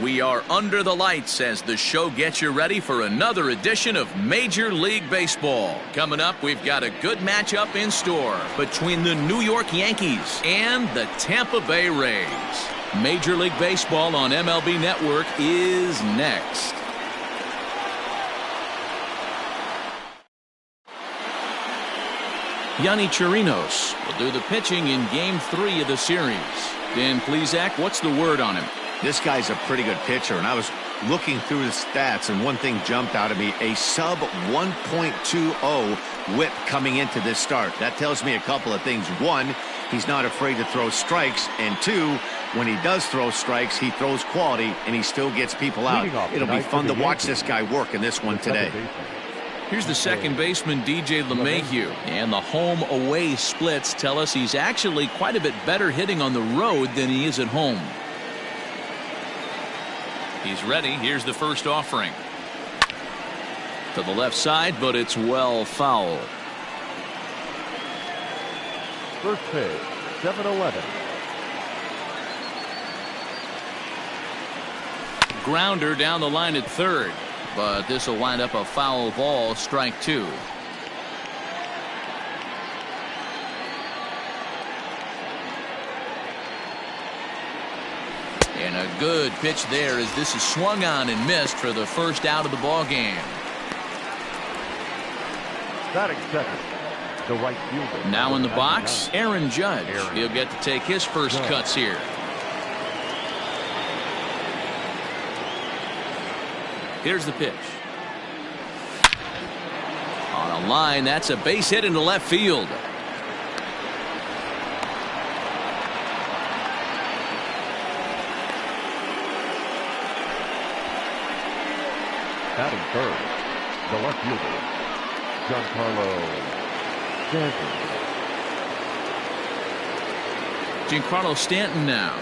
We are under the lights as the show gets you ready for another edition of Major League Baseball. Coming up, we've got a good matchup in store between the New York Yankees and the Tampa Bay Rays. Major League Baseball on MLB Network is next. Yonny Chirinos will do the pitching in Game 3 of the series. Dan Plesac, what's the word on him? This guy's a pretty good pitcher, and I was looking through his stats, and one thing jumped out at me, a sub 1.20 whip coming into this start. That tells me a couple of things. One, he's not afraid to throw strikes, and two, when he does throw strikes, he throws quality, and he still gets people out. It'll be fun to watch this guy work in this one today. Here's the second baseman, DJ LeMahieu, and the home-away splits tell us he's actually quite a bit better hitting on the road than he is at home. He's ready. Here's the first offering. To the left side, but it's well foul. First pitch, 7-11. Grounder down the line at third. But this will wind up a foul ball, strike two. And a good pitch there as this is swung on and missed for the first out of the ball game. Batting second, the right fielder. Now in the box, Aaron Judge. He'll get to take his first cuts here. Here's the pitch. On a line, that's a base hit into left field. Batting third, the left fielder, Giancarlo Stanton now.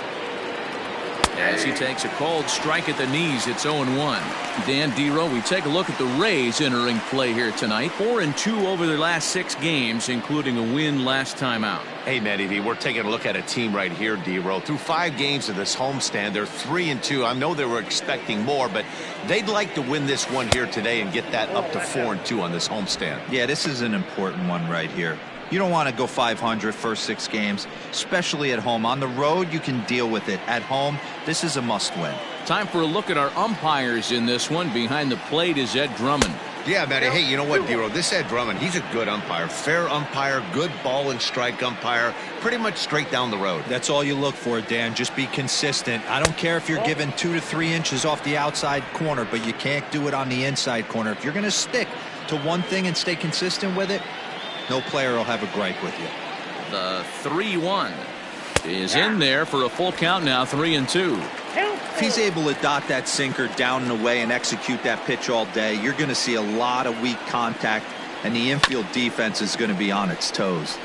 As he takes a cold strike at the knees, it's 0-1. Dan Dero, we take a look at the Rays entering play here tonight. 4-2 over their last 6 games, including a win last time out. Hey, Matty V, we're taking a look at a team right here, Dero. Through 5 games of this homestand, they're 3-2. I know they were expecting more, but they'd like to win this one here today and get that up to 4-2 on this homestand. Yeah, this is an important one right here. You don't want to go 500 first 6 games, especially at home. On the road, you can deal with it. At home, this is a must-win. Time for a look at our umpires in this one. Behind the plate is Ed Drummond. Yeah, Matty. Hey, you know what, Dero? This Ed Drummond, he's a good umpire. Fair umpire, good ball and strike umpire. Pretty much straight down the road. That's all you look for, Dan. Just be consistent. I don't care if you're given 2 to 3 inches off the outside corner, but you can't do it on the inside corner. If you're going to stick to one thing and stay consistent with it, no player will have a gripe with you. The 3-1 is in there for a full count now, 3-2. If he's able to dot that sinker down and away and execute that pitch all day, you're going to see a lot of weak contact, and the infield defense is going to be on its toes.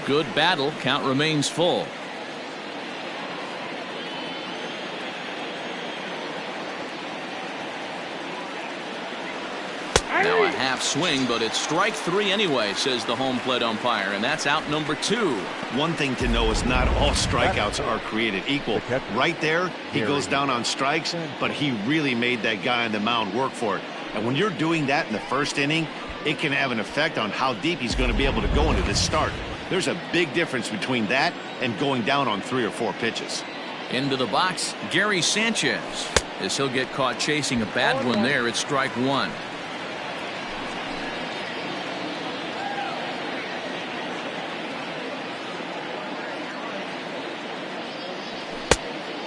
Good battle. Count remains full. Now a half swing, but it's strike 3 anyway, says the home plate umpire, and that's out number 2. One thing to know is not all strikeouts are created equal. Right there, he goes down on strikes, but he really made that guy on the mound work for it. And when you're doing that in the first inning, it can have an effect on how deep he's going to be able to go into this start. There's a big difference between that and going down on 3 or 4 pitches. Into the box, Gary Sanchez. As he'll get caught chasing a bad one there, it's strike 1.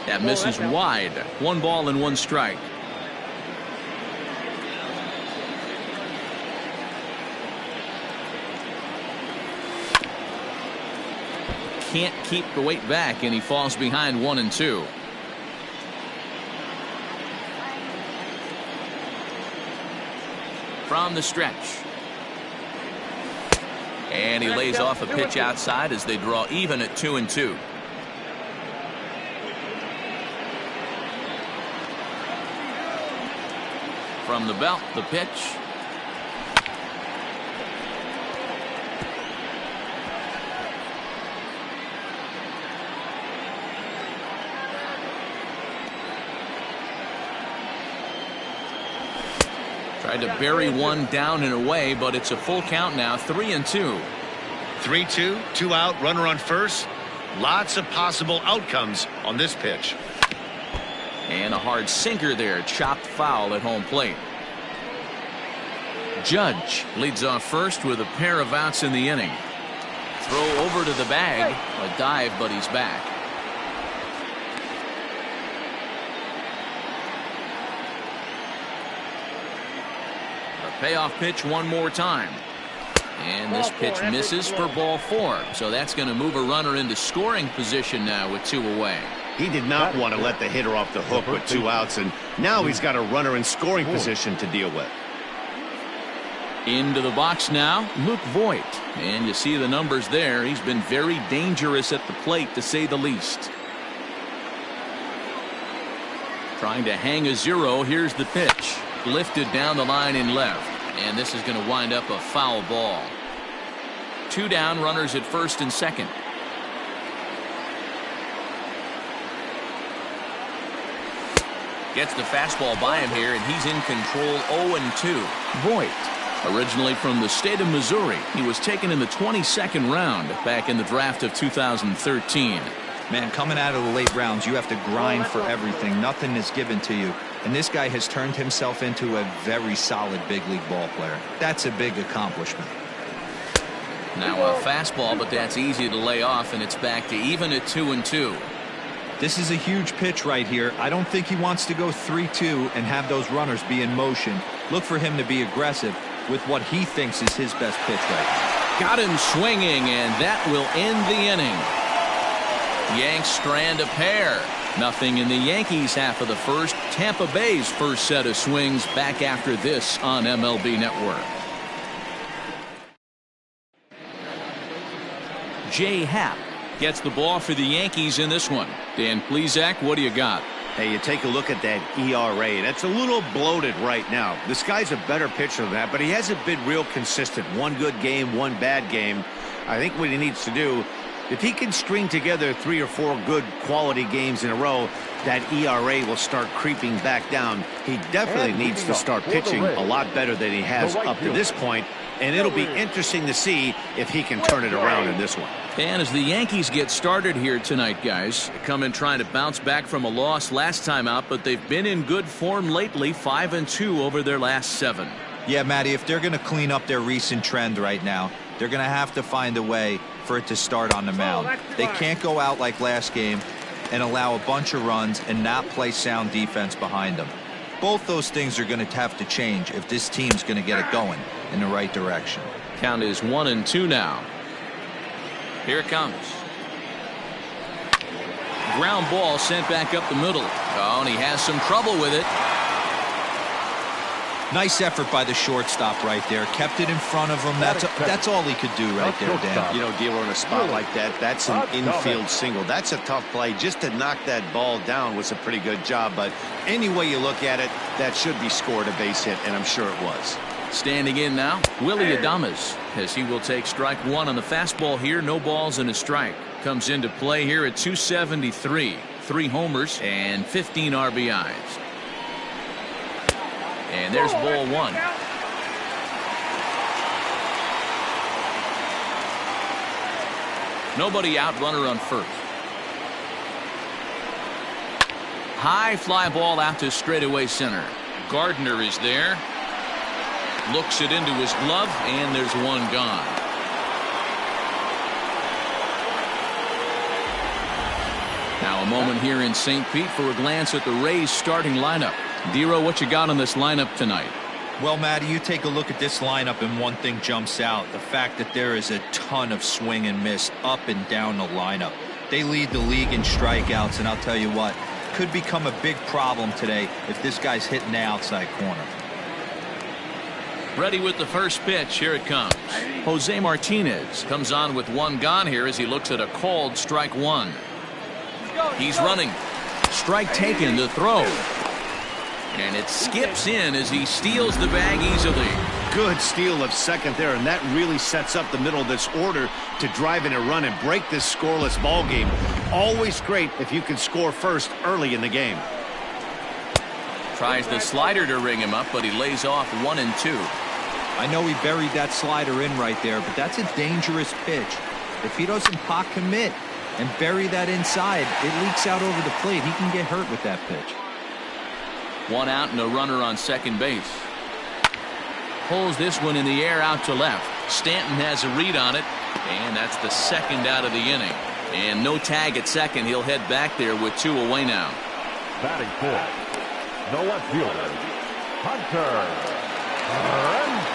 That misses wide. 1 ball and 1 strike. Can't keep the weight back, and he falls behind 1-2. From the stretch. And he lays off a pitch outside as they draw even at 2-2. From the belt, the pitch. Tried to bury one down and away, but it's a full count now, 3-2. 3-2, 2 out, runner on first. Lots of possible outcomes on this pitch. And a hard sinker there, chopped foul at home plate. Judge leads off first with a pair of outs in the inning. Throw over to the bag, a dive, but he's back. The payoff pitch one more time. And this pitch misses for ball 4. So that's going to move a runner into scoring position now with 2 away. He did not want to let the hitter off the hook with 2 outs, and now he's got a runner in scoring position to deal with. Into the box now, Luke Voigt. And you see the numbers there. He's been very dangerous at the plate, to say the least. Trying to hang a 0. Here's the pitch. Lifted down the line in left. And this is going to wind up a foul ball. 2 down, runners at first and second. Gets the fastball by him here, and he's in control. 0-2. Voigt, originally from the state of Missouri, he was taken in the 22nd round back in the draft of 2013. Man, coming out of the late rounds, you have to grind for everything. Nothing is given to you. And this guy has turned himself into a very solid big league ball player. That's a big accomplishment. Now a fastball, but that's easy to lay off, and it's back to even at 2-2. This is a huge pitch right here. I don't think he wants to go 3-2 and have those runners be in motion. Look for him to be aggressive with what he thinks is his best pitch right now. Got him swinging, and that will end the inning. Yanks strand a pair. Nothing in the Yankees half of the first. Tampa Bay's first set of swings back after this on MLB Network. Jay Happ gets the ball for the Yankees in this one. Dan Plesac, what do you got? Hey, you take a look at that ERA. That's a little bloated right now. This guy's a better pitcher than that, but he hasn't been real consistent. One good game, one bad game. I think what he needs to do, if he can string together 3 or 4 good quality games in a row, that ERA will start creeping back down. He definitely needs to start pitching a lot better than he has up to this point, and it'll be interesting to see if he can turn it around in this one. And as the Yankees get started here tonight, guys, they come in trying to bounce back from a loss last time out, but they've been in good form lately, 5-2 over their last 7. Yeah, Matty, if they're going to clean up their recent trend right now, they're going to have to find a way for it to start on the mound. They can't go out like last game and allow a bunch of runs and not play sound defense behind them. Both those things are going to have to change if this team's going to get it going in the right direction. Count is 1-2 now. Here it comes. Ground ball sent back up the middle. Oh, and he has some trouble with it. Nice effort by the shortstop right there. Kept it in front of him. That's all he could do right there, Dan. You know, Gilo, in a spot like that, that's an infield single. That's a tough play. Just to knock that ball down was a pretty good job. But any way you look at it, that should be scored a base hit, and I'm sure it was. Standing in now, Willie Adames, as he will take strike 1 on the fastball here. No balls and a strike. Comes into play here at 273. 3 homers and 15 RBIs. And there's ball 1. Nobody out, runner on first. High fly ball out to straightaway center. Gardner is there. Looks it into his glove, and there's one gone. Now a moment here in St. Pete for a glance at the Rays starting lineup. Dero, what you got on this lineup tonight? Well, Matty, you take a look at this lineup and one thing jumps out. The fact that there is a ton of swing and miss up and down the lineup. They lead the league in strikeouts, and I'll tell you what, could become a big problem today if this guy's hitting the outside corner. Ready with the first pitch. Here it comes. Jose Martinez comes on with one gone here as he looks at a called strike 1. He's running. Strike taken to throw. And it skips in as he steals the bag easily. Good steal of second there, and that really sets up the middle of this order to drive in a run and break this scoreless ball game. Always great if you can score first early in the game. Tries the slider to ring him up, but he lays off 1 and 2. I know he buried that slider in right there, but that's a dangerous pitch. If he doesn't pot commit and bury that inside, it leaks out over the plate. He can get hurt with that pitch. 1 out and a runner on second base. Pulls this one in the air out to left. Stanton has a read on it, and that's the second out of the inning. And no tag at second. He'll head back there with 2 away now. Batting fourth, the left fielder, Hunter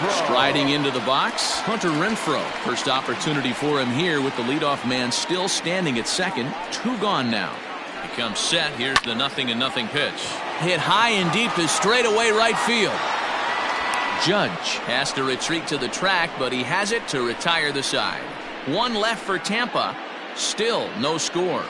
Renfroe. Striding into the box, Hunter Renfroe. First opportunity for him here with the leadoff man still standing at second. 2 gone now. He comes set. Here's the 0-0 pitch. Hit high and deep to straightaway right field. Judge has to retreat to the track, but he has it to retire the side. 1 left for Tampa. Still no score.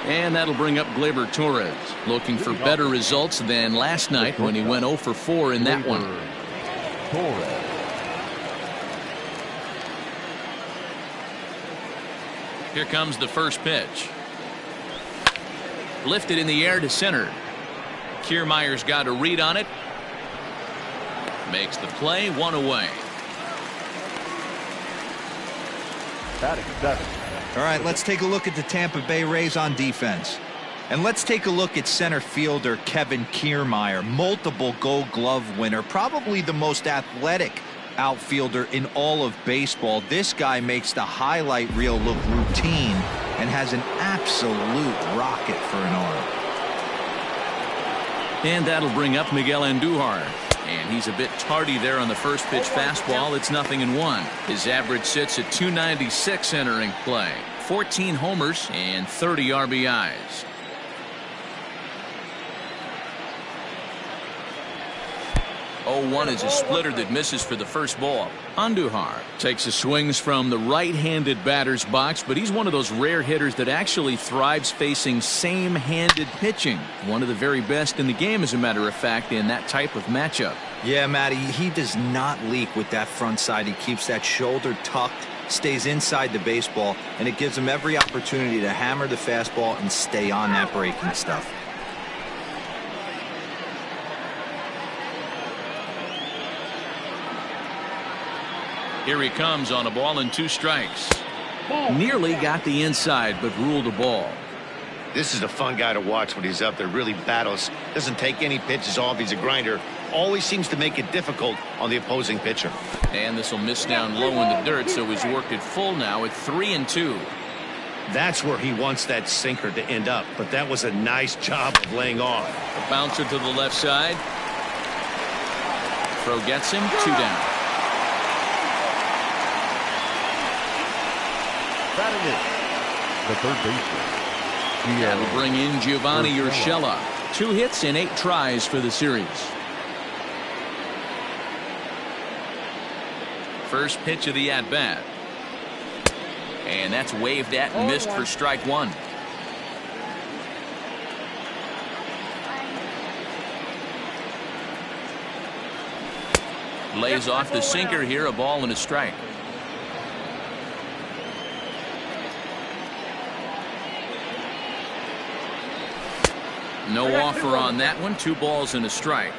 And that'll bring up Gleyber Torres, looking for better results than last night when he went 0 for 4 in that one. Here comes the first pitch. Lifted in the air to center. Kiermaier's got a read on it. Makes the play, 1 away. Batting seven. All right, let's take a look at the Tampa Bay Rays on defense. And let's take a look at center fielder Kevin Kiermaier, multiple Gold Glove winner, probably the most athletic outfielder in all of baseball. This guy makes the highlight reel look routine and has an absolute rocket for an arm. And that'll bring up Miguel Andujar. And he's a bit tardy there on the first pitch fastball. It's 0-1. His average sits at 296 entering play. 14 homers and 30 RBIs. 0-1 is a splitter that misses for the first ball. Andujar takes his swings from the right-handed batter's box, but he's one of those rare hitters that actually thrives facing same-handed pitching. One of the very best in the game, as a matter of fact, in that type of matchup. Yeah, Matty, he does not leak with that front side. He keeps that shoulder tucked, stays inside the baseball, and it gives him every opportunity to hammer the fastball and stay on that breaking stuff. Here he comes on a ball and 2 strikes. Nearly got the inside, but ruled a ball. This is a fun guy to watch when he's up there. Really battles. Doesn't take any pitches off. He's a grinder. Always seems to make it difficult on the opposing pitcher. And this will miss down low in the dirt, so he's worked it full now at 3-2. That's where he wants that sinker to end up. But that was a nice job of laying off. A bouncer to the left side. Throw gets him. 2 down. Batting it, the third baseman. That'll bring in Giovanni Urshela. 2 hits in 8 tries for the series. First pitch of the at-bat. And that's waved at and missed for strike 1. Lays off the sinker here, a ball and a strike. No offer on that one. 2 balls and a strike.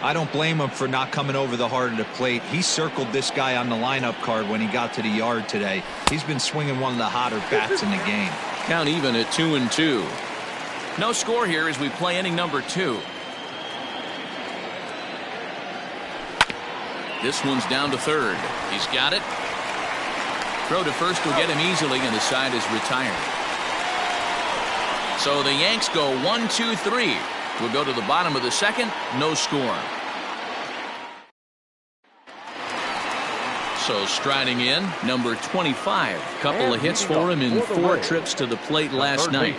I don't blame him for not coming over the heart of the plate. He circled this guy on the lineup card when he got to the yard today. He's been swinging one of the hotter bats in the game. Count even at 2-2. No score here as we play inning number 2. This one's down to third. He's got it. Throw to first will get him easily, and the side is retired. So the Yanks go 1-2-3. We'll go to the bottom of the second. No score. So striding in, number 25. Couple of hits for him in 4 trips to the plate last night.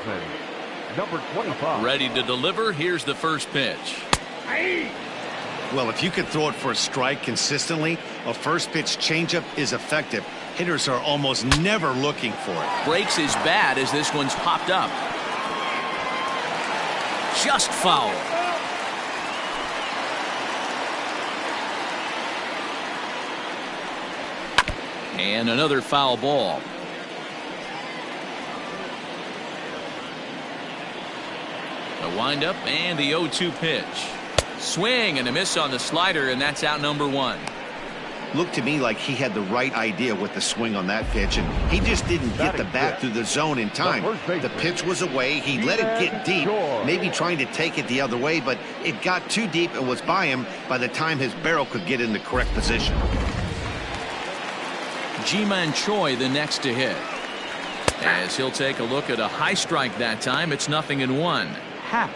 Number 25. Ready to deliver. Here's the first pitch. Well, if you can throw it for a strike consistently, a first pitch changeup is effective. Hitters are almost never looking for it. Breaks his bat as this one's popped up. Just foul. And another foul ball. The windup and the 0-2 pitch. Swing and a miss on the slider, and that's out number 1. Looked to me like he had the right idea with the swing on that pitch, and he just didn't get the bat through the zone in time. The pitch was away. He let it get deep, maybe trying to take it the other way, but it got too deep and was by him by the time his barrel could get in the correct position. Ji-Man Choi the next to hit. As he'll take a look at a high strike that time, it's 0-1. Hap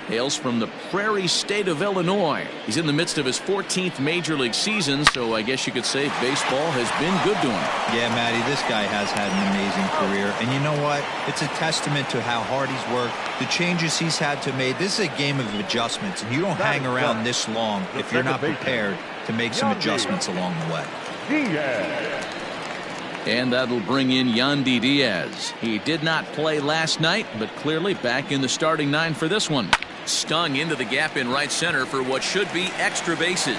hails from the prairie state of Illinois. He's in the midst of his 14th major league season, so I guess you could say baseball has been good to him. Yeah, Matty, this guy has had an amazing career. And you know what? It's a testament to how hard he's worked, the changes he's had to make. This is a game of adjustments, and you don't hang around this long if you're not prepared to make some adjustments along the way. And that'll bring in Yandy Diaz. He did not play last night, but clearly back in the starting 9 for this one. Stung into the gap in right center for what should be extra bases.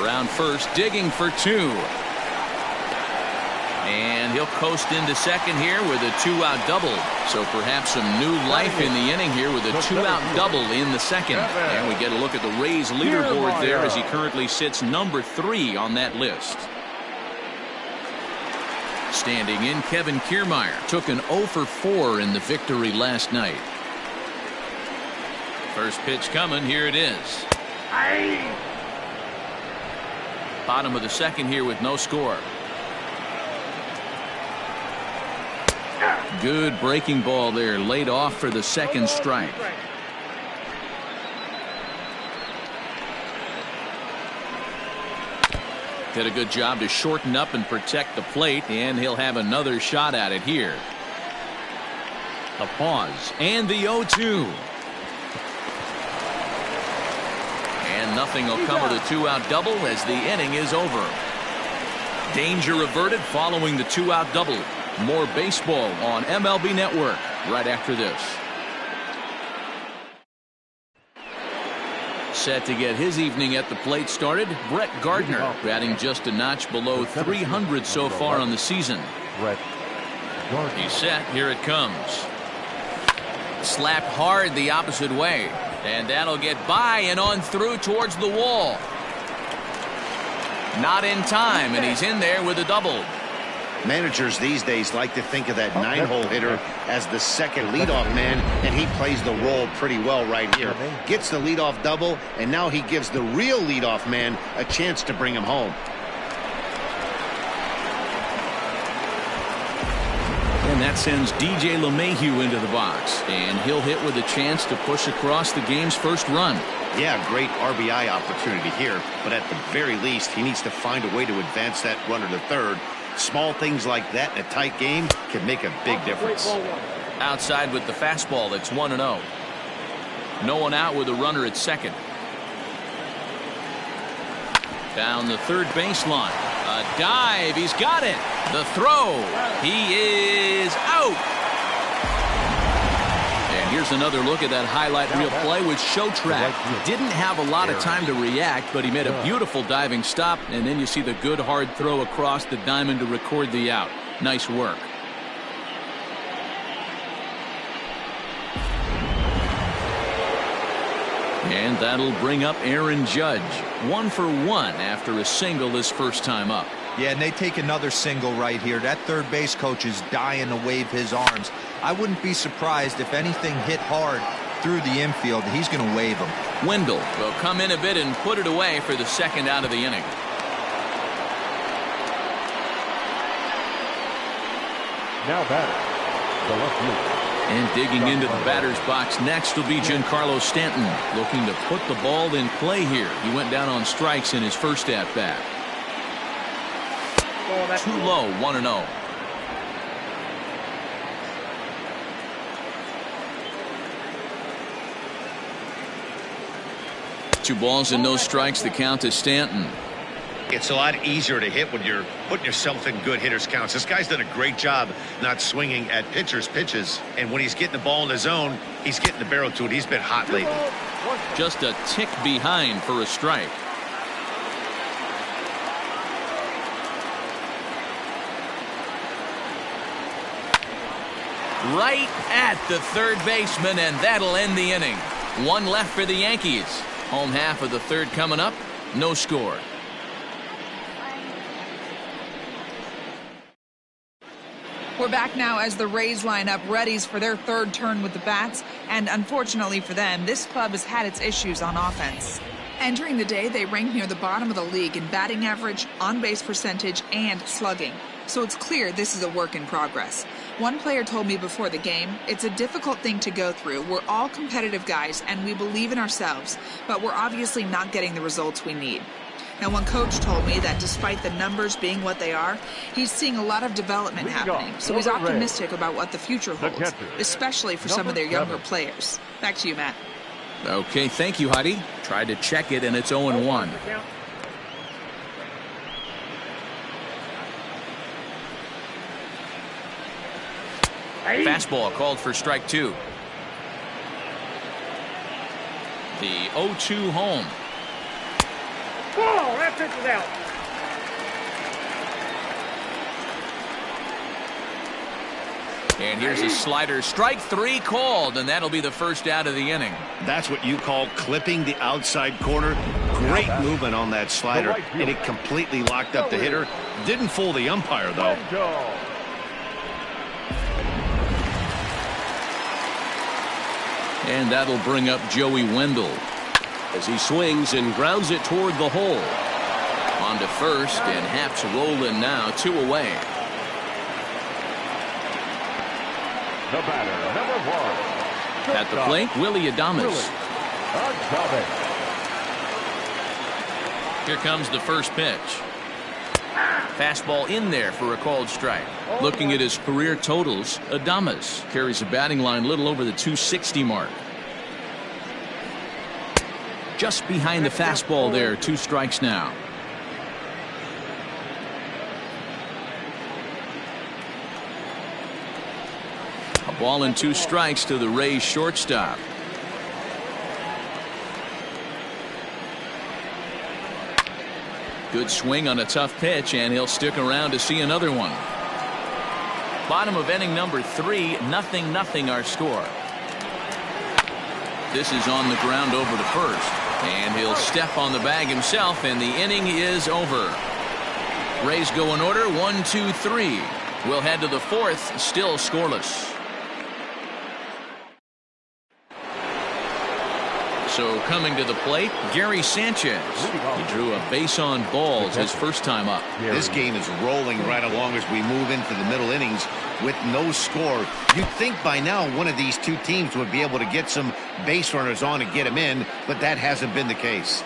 Around first, digging for 2. And he'll coast into second here with a 2-out double. So perhaps some new life in the inning here with a 2-out double in the second. And we get a look at the Rays leaderboard there as he currently sits number 3 on that list. Standing in, Kevin Kiermaier took an 0 for 4 in the victory last night. First pitch coming. Here it is. Bottom of the second here with no score. Good breaking ball there, laid off for the second strike. Did a good job to shorten up and protect the plate, and he'll have another shot at it here. The pause and the 0-2. And nothing will come of the 2-out double as the inning is over. Danger averted following the 2-out double. More baseball on MLB Network right after this. Set to get his evening at the plate started, Brett Gardner, batting just a notch below 300 so far on the season. He's set. Here it comes. Slapped hard the opposite way. And that'll get by and on through towards the wall. Not in time, and he's in there with a double. Managers these days like to think of that 9-hole hitter as the second leadoff man, and he plays the role pretty well right here. Gets the leadoff double, and now he gives the real leadoff man a chance to bring him home. And that sends DJ LeMahieu into the box, and he'll hit with a chance to push across the game's first run. Yeah, great RBI opportunity here, but at the very least, he needs to find a way to advance that runner to third. Small things like that in a tight game can make a big difference. Outside with the fastball, that's 1-0. No one out with a runner at second. Down the third baseline. A dive. He's got it. The throw. He is out. And here's another look at that highlight reel play with Showtrack. Didn't have a lot of time to react, but he made a beautiful diving stop, and then you see the good hard throw across the diamond to record the out. Nice work. And that'll bring up Aaron Judge. 1 for 1 after a single his first time up. Yeah, and they take another single right here. That third base coach is dying to wave his arms. I wouldn't be surprised if anything hit hard through the infield. He's going to wave them. Wendell will come in a bit and put it away for the second out of the inning. Now batting, the left fielder. And digging into the batter's box next will be Giancarlo Stanton, looking to put the ball in play here. He went down on strikes in his first at-bat. Too low, 1-0. Two balls and no strikes. The count to Stanton. It's a lot easier to hit when you're putting yourself in good hitters' counts. This guy's done a great job not swinging at pitchers' pitches. And when he's getting the ball in the zone, he's getting the barrel to it. He's been hot lately. Just a tick behind for a strike. right at the third baseman, and that'll end the inning. One left for the Yankees. Home half of the third coming up. No score. We're back now as the Rays line up readies for their third turn with the bats, and unfortunately for them, this club has had its issues on offense. Entering the day, they ranked near the bottom of the league in batting average, on-base percentage, and slugging. So it's clear this is a work in progress. One player told me before the game, it's a difficult thing to go through. We're all competitive guys, and we believe in ourselves, but we're obviously not getting the results we need. Now, one coach told me that despite the numbers being what they are, he's seeing a lot of development happening. So he's optimistic about what the future holds, especially for some of their younger players. Back to you, Matt. Okay, thank you, Heidi. Tried to check it, and it's 0-1. Fastball called for strike two. The 0-2 home. Whoa, that pitch is out. And here's a slider. Strike three called, and that'll be the first out of the inning. That's what you call clipping the outside corner. Great movement on that slider, and it completely locked up the hitter. Didn't fool the umpire, though. And that'll bring up Joey Wendell as he swings and grounds it toward the hole. On to first, and Haps rolling now, 2 away. The batter, number 1. At the plate, Willie Adames. Here comes the first pitch. Fastball in there for a called strike. Looking at his career totals, Adames carries a batting line a little over the 260 mark. Just behind the fastball there, 2 strikes now. A ball and 2 strikes to the Rays shortstop. Good swing on a tough pitch, and he'll stick around to see another one. Bottom of inning number 3, 0-0 our score. This is on the ground over to first, and he'll step on the bag himself, and the inning is over. Rays go in order, 1, 2, 3. We'll head to the 4th, still scoreless. So coming to the plate, Gary Sanchez. He drew a base on balls his first time up. This game is rolling right along as we move into the middle innings with no score. You'd think by now one of these two teams would be able to get some base runners on and get them in, but that hasn't been the case.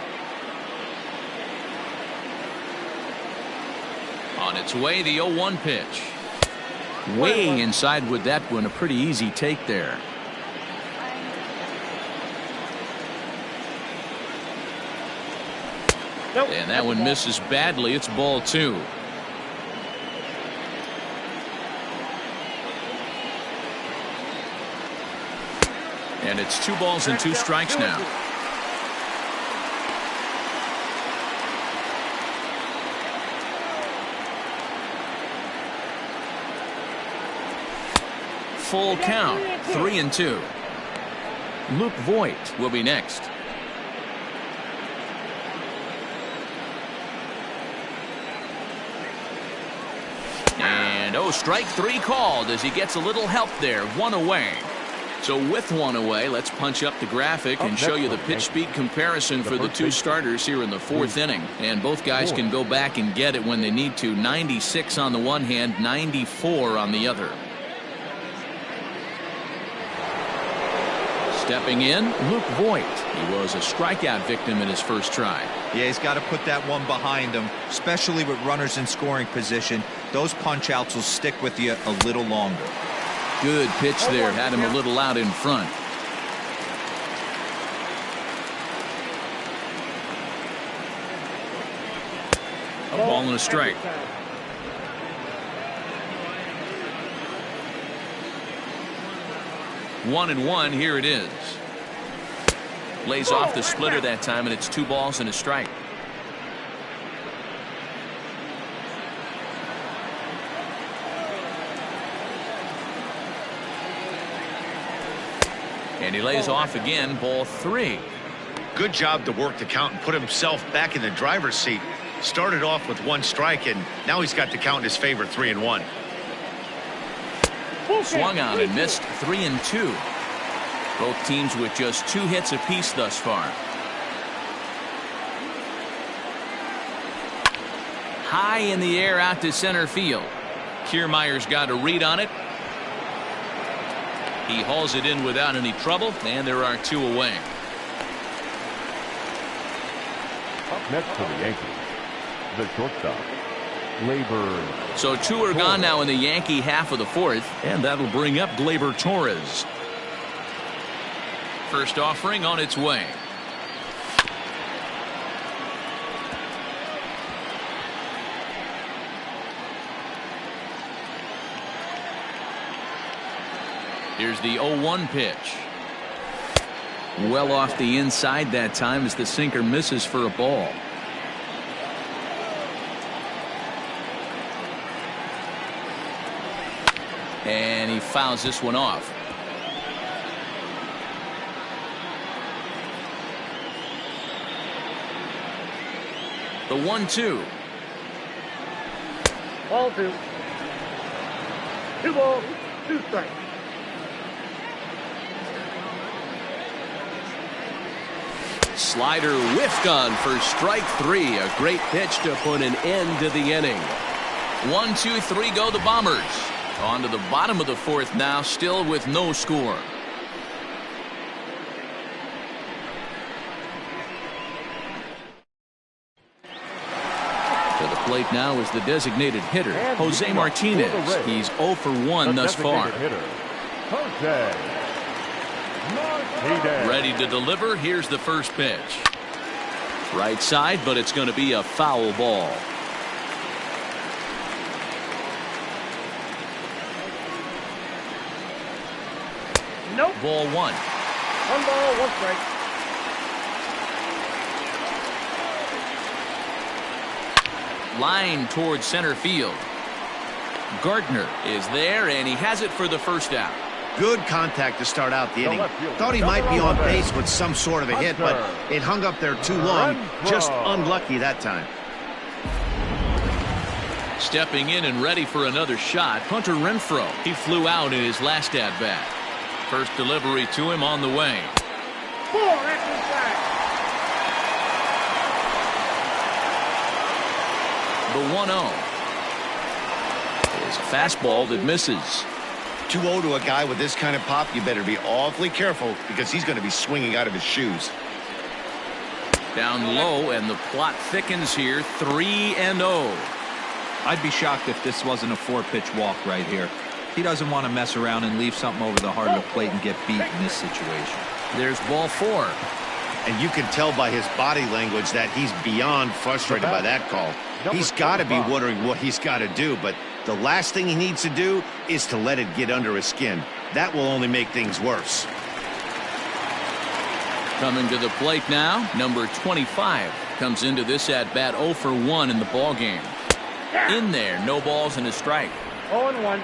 On its way, the 0-1 pitch. Way inside with that one, a pretty easy take there. And that one misses badly. It's ball 2. And it's 2 balls and 2 strikes now. Full count, 3-2. Luke Voigt will be next. And strike 3 called as he gets a little help there. 1 away. So with 1 away, let's punch up the graphic and show you the pitch speed comparison for the 2 starters here in the 4th inning. And both guys can go back and get it when they need to. 96 on the one hand, 94 on the other. Stepping in, Luke Voigt. He was a strikeout victim in his first try. Yeah, he's got to put that one behind him, especially with runners in scoring position. Those punch outs will stick with you a little longer. Good pitch there, had him a little out in front. A ball and a strike. One and one, here it is. Lays off the splitter that time, and it's 2 balls and a strike. And he lays off again, ball 3. Good job to work the count and put himself back in the driver's seat. Started off with 1 strike, and now he's got the count in his favor, 3-1. Swung on and missed, 3-2. Both teams with just 2 hits apiece thus far. High in the air out to center field. Kiermaier's got a read on it. He hauls it in without any trouble, and there are 2 away. Up next for the Yankees, the shortstop, Gleyber. So 2 are gone now in the Yankee half of the 4th, and that'll bring up Gleyber Torres. First offering on its way. Here's the 0-1 pitch. Well off the inside that time as the sinker misses for a ball. And he fouls this one off. The 1-2. Ball 2. 2 balls, 2 strikes. Slider whiffed on for strike 3. A great pitch to put an end to the inning. 1, 2, 3 go the Bombers. On to the bottom of the 4th now, still with no score. To the plate now is the designated hitter, Jose Martinez. He's 0 for 1 thus far. Jose Martinez. Ready to deliver. Here's the first pitch. Right side, but it's going to be a foul ball. Nope. Ball 1. 1 ball, 1 strike. Line towards center field. Gardner is there, and he has it for the first out. Good contact to start out the inning. Thought he might be on base with some sort of a hit, but it hung up there too long. Just unlucky that time. Stepping in and ready for another shot, Hunter Renfroe. He flew out in his last at-bat. First delivery to him on the way. 4 after strike. The 1-0 is a fastball that misses. 2-0 to a guy with this kind of pop, you better be awfully careful because he's going to be swinging out of his shoes. Down low, and the plot thickens here. 3-0. I'd be shocked if this wasn't a 4-pitch walk right here. He doesn't want to mess around and leave something over the heart of the plate and get beat in this situation. There's ball 4. And you can tell by his body language that he's beyond frustrated by that call. He's got to be wondering what he's got to do, but the last thing he needs to do is to let it get under his skin. That will only make things worse. Coming to the plate now, number 25 comes into this at-bat 0 for 1 in the ballgame. In there, no balls and a strike. 0-1.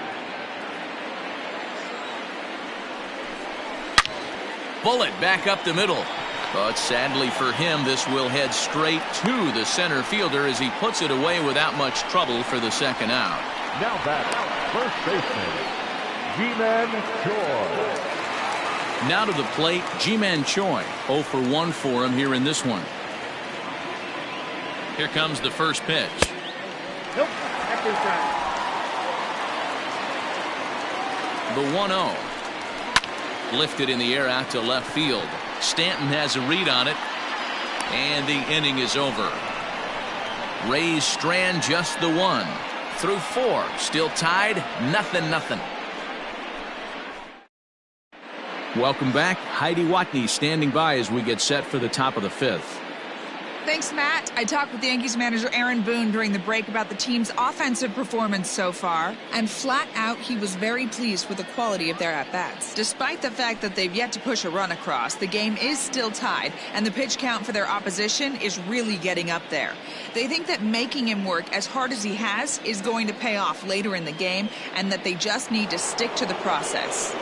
Bullet back up the middle. But sadly for him, this will head straight to the center fielder as he puts it away without much trouble for the second out. Now batting, first baseman, Ji-Man Choi. Now to the plate, Ji-Man Choi. 0 for 1 for him here in this one. Here comes the first pitch. Nope, after strike. The 1-0. Lifted in the air out to left field. Stanton has a read on it, and the inning is over. Rays strand just the 1 through 4, still tied, 0-0. Welcome back. Heidi Watney standing by as we get set for the top of the 5th. Thanks, Matt. I talked with the Yankees manager Aaron Boone during the break about the team's offensive performance so far, and flat out he was very pleased with the quality of their at-bats. Despite the fact that they've yet to push a run across, the game is still tied, and the pitch count for their opposition is really getting up there. They think that making him work as hard as he has is going to pay off later in the game, and that they just need to stick to the process.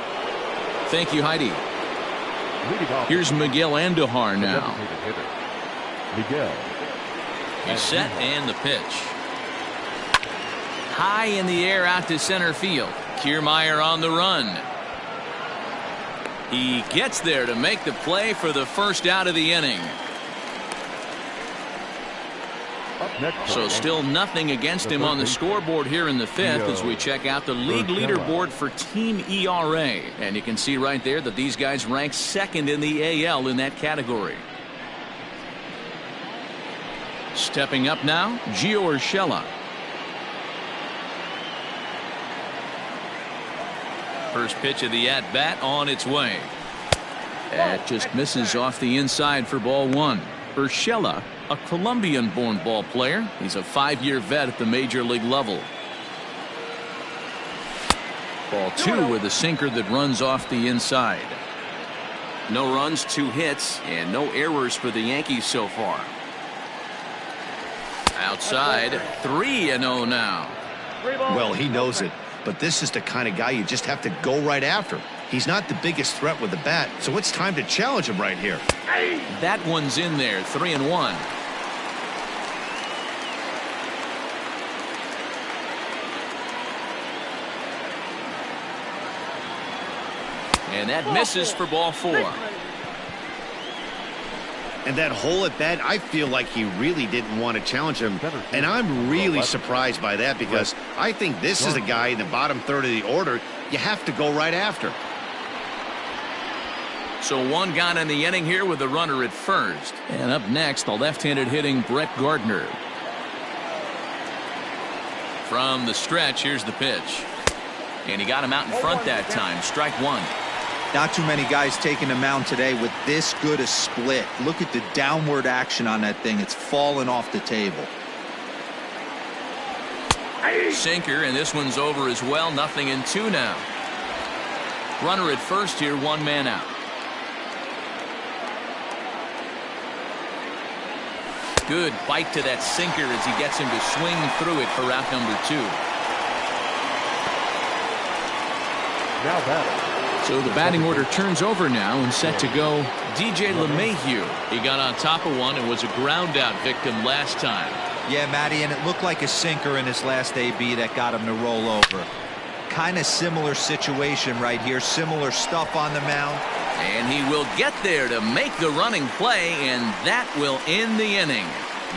Thank you, Heidi. Leading off. Here's Miguel Andujar the now. designated hitter, Miguel. He's set and the pitch. High in the air out to center field. Kiermaier on the run. He gets there to make the play for the first out of the inning. Up next, So still nothing against him on the scoreboard here in the fifth as we check out the league leaderboard for team ERA. And you can see right there that these guys rank second in the AL in that category. Stepping up now, Gio Urshela. First pitch of the at-bat on its way. That just misses off the inside for ball one. Urshela, a Colombian-born ball player. He's a 5-year vet at the major league level. Ball two with a sinker that runs off the inside. No runs, 2 hits, and no errors for the Yankees so far. Outside, 3-0 now. Well, he knows it, but this is the kind of guy you just have to go right after. He's not the biggest threat with the bat, so it's time to challenge him right here. That one's in there, 3-1. And that misses for ball 4. And that hole at bat, I feel like he really didn't want to challenge him. And I'm really surprised by that because I think this is a guy in the bottom third of the order you have to go right after. So one gone in the inning here with the runner at first. And up next, the left-handed hitting Brett Gardner. From the stretch, here's the pitch. And he got him out in front that time. Strike one. Not too many guys taking the mound today with this good a split. Look at the downward action on that thing. It's falling off the table. Sinker, and this one's over as well. 0-2 now. Runner at first here, 1 man out. Good bite to that sinker as he gets him to swing through it for out number 2. Now batting. So the batting order turns over now and set to go DJ LeMahieu. He got on top of one and was a ground out victim last time. Yeah, Matty, and it looked like a sinker in his last AB that got him to roll over. Kind of similar situation right here. Similar stuff on the mound. And he will get there to make the running play, and that will end the inning.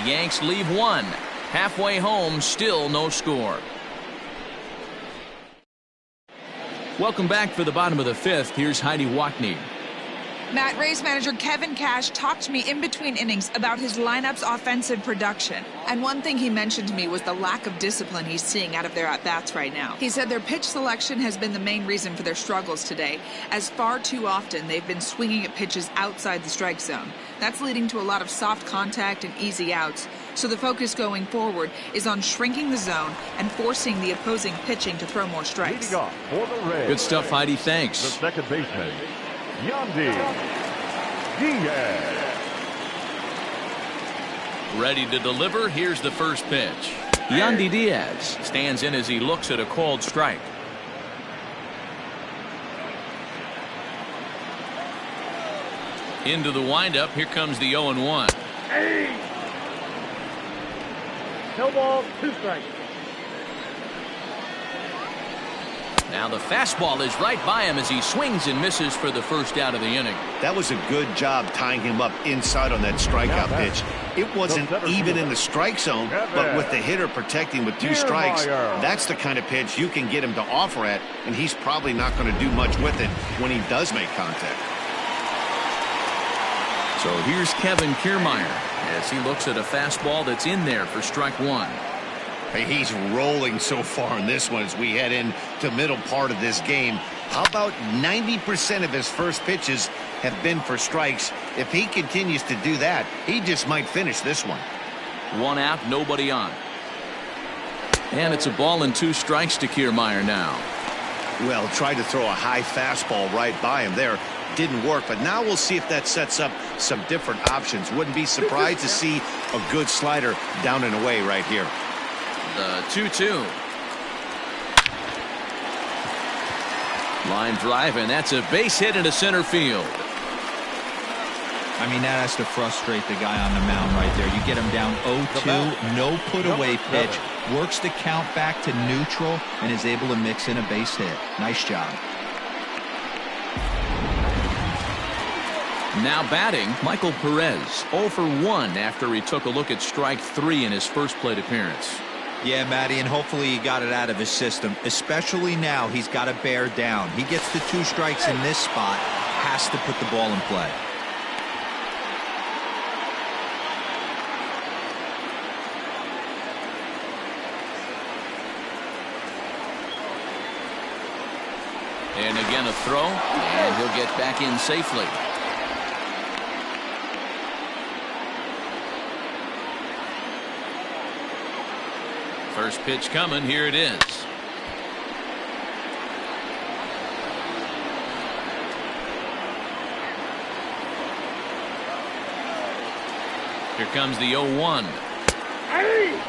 Yanks leave 1. Halfway home, still no score. Welcome back for the bottom of the fifth. Here's Heidi Watney. Matt, Rays manager Kevin Cash talked to me in between innings about his lineup's offensive production. And one thing he mentioned to me was the lack of discipline he's seeing out of their at-bats right now. He said their pitch selection has been the main reason for their struggles today, as far too often they've been swinging at pitches outside the strike zone. That's leading to a lot of soft contact and easy outs. So the focus going forward is on shrinking the zone and forcing the opposing pitching to throw more strikes. Leading off for the Rays. Good stuff, Heidi. The Thanks. second baseman, Yandy Diaz. Ready to deliver. Here's the first pitch. Yandy Diaz stands in as he looks at a called strike. Into the windup. Here comes the 0-1. No ball, 2 strikes. Now the fastball is right by him as he swings and misses for the first out of the inning. That was a good job tying him up inside on that strikeout pitch. It wasn't even in the strike zone, but with the hitter protecting with 2 strikes, that's the kind of pitch you can get him to offer at, and he's probably not going to do much with it when he does make contact. So here's Kevin Kiermaier as he looks at a fastball that's in there for strike 1. Hey, he's rolling so far in this one as we head into middle part of this game. How about 90% of his first pitches have been for strikes? If he continues to do that, he just might finish this one. 1 out, nobody on. And it's a ball and 2 strikes to Kiermaier now. Well, tried to throw a high fastball right by him there. Didn't work, but now we'll see if that sets up some different options. Wouldn't be surprised to see a good slider down and away right here. The 2-2. Line drive, and that's a base hit into center field. I mean, that has to frustrate the guy on the mound right there. You get him down 0-2, no put-away pitch, works the count back to neutral, and is able to mix in a base hit. Nice job. Now batting, Michael Perez, 0 for 1 after he took a look at strike 3 in his first plate appearance. Yeah, Matty, and hopefully he got it out of his system, especially now he's got to bear down. He gets the 2 strikes in this spot, has to put the ball in play. And again a throw, and he'll get back in safely. First pitch coming, here it is. Here comes the 0-1. Hey!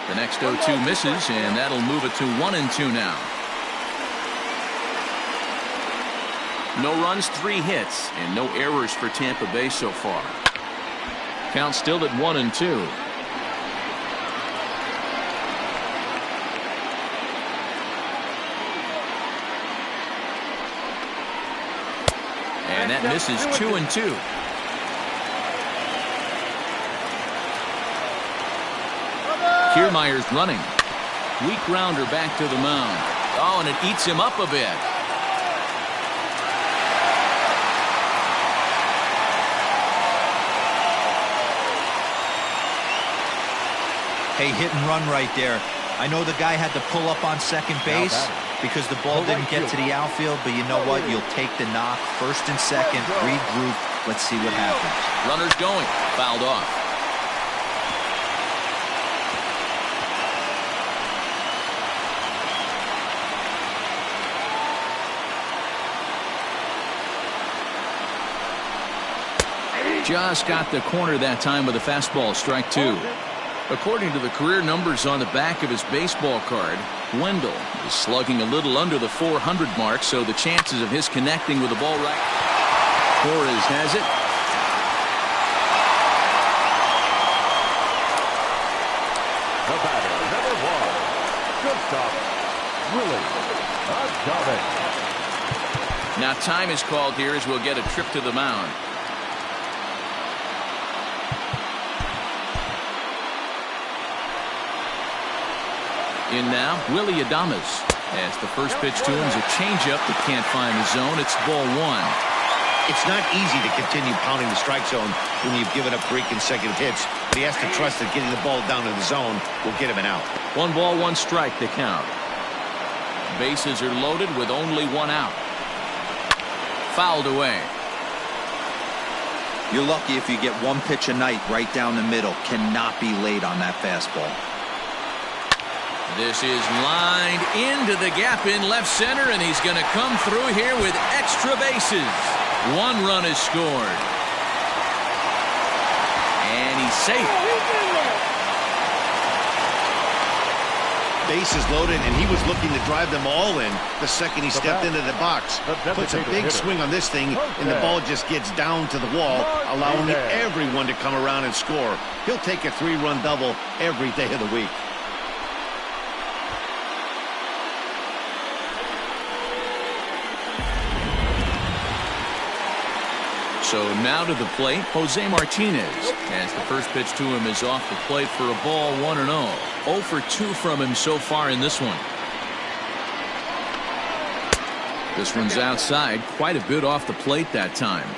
The next 0-2 misses, and that'll move it to 1-2 now. No runs, 3 hits, and no errors for Tampa Bay so far. Count still at 1-2. And that misses 2-2. Kiermaier's running. Weak grounder back to the mound. Oh, and it eats him up a bit. Hey, hit and run right there. I know the guy had to pull up on second base because the ball didn't get to the outfield, but you know what? You'll take the knock. First and second, regroup. Let's see what happens. Runner's going. Fouled off. Just got the corner that time with a fastball, strike 2. According to the career numbers on the back of his baseball card, Wendell is slugging a little under the 400 mark, so the chances of his connecting with the ball right. Torres has it. The batter, number 1. Shortstop, Willie Adames. Now time is called here as we'll get a trip to the mound. In now, Willie Adames. As the first pitch to him is a changeup that can't find the zone. It's ball 1. It's not easy to continue pounding the strike zone when you've given up 3 consecutive hits, but he has to trust that getting the ball down in the zone will get him an out. 1 ball, 1 strike to count. Bases are loaded with only 1 out. Fouled away. You're lucky if you get 1 pitch a night right down the middle. Cannot be late on that fastball. This is lined into the gap in left center, and he's going to come through here with extra bases. 1 run is scored. And he's safe. Bases loaded, and he was looking to drive them all in the second he stepped into the box. Puts a big swing on this thing, and the ball just gets down to the wall, allowing everyone to come around and score. He'll take a 3-run double every day of the week. So now to the plate, Jose Martinez. As the first pitch to him is off the plate for a ball, 1-0. 0 for 2 from him so far in this one. This one's outside, quite a bit off the plate that time.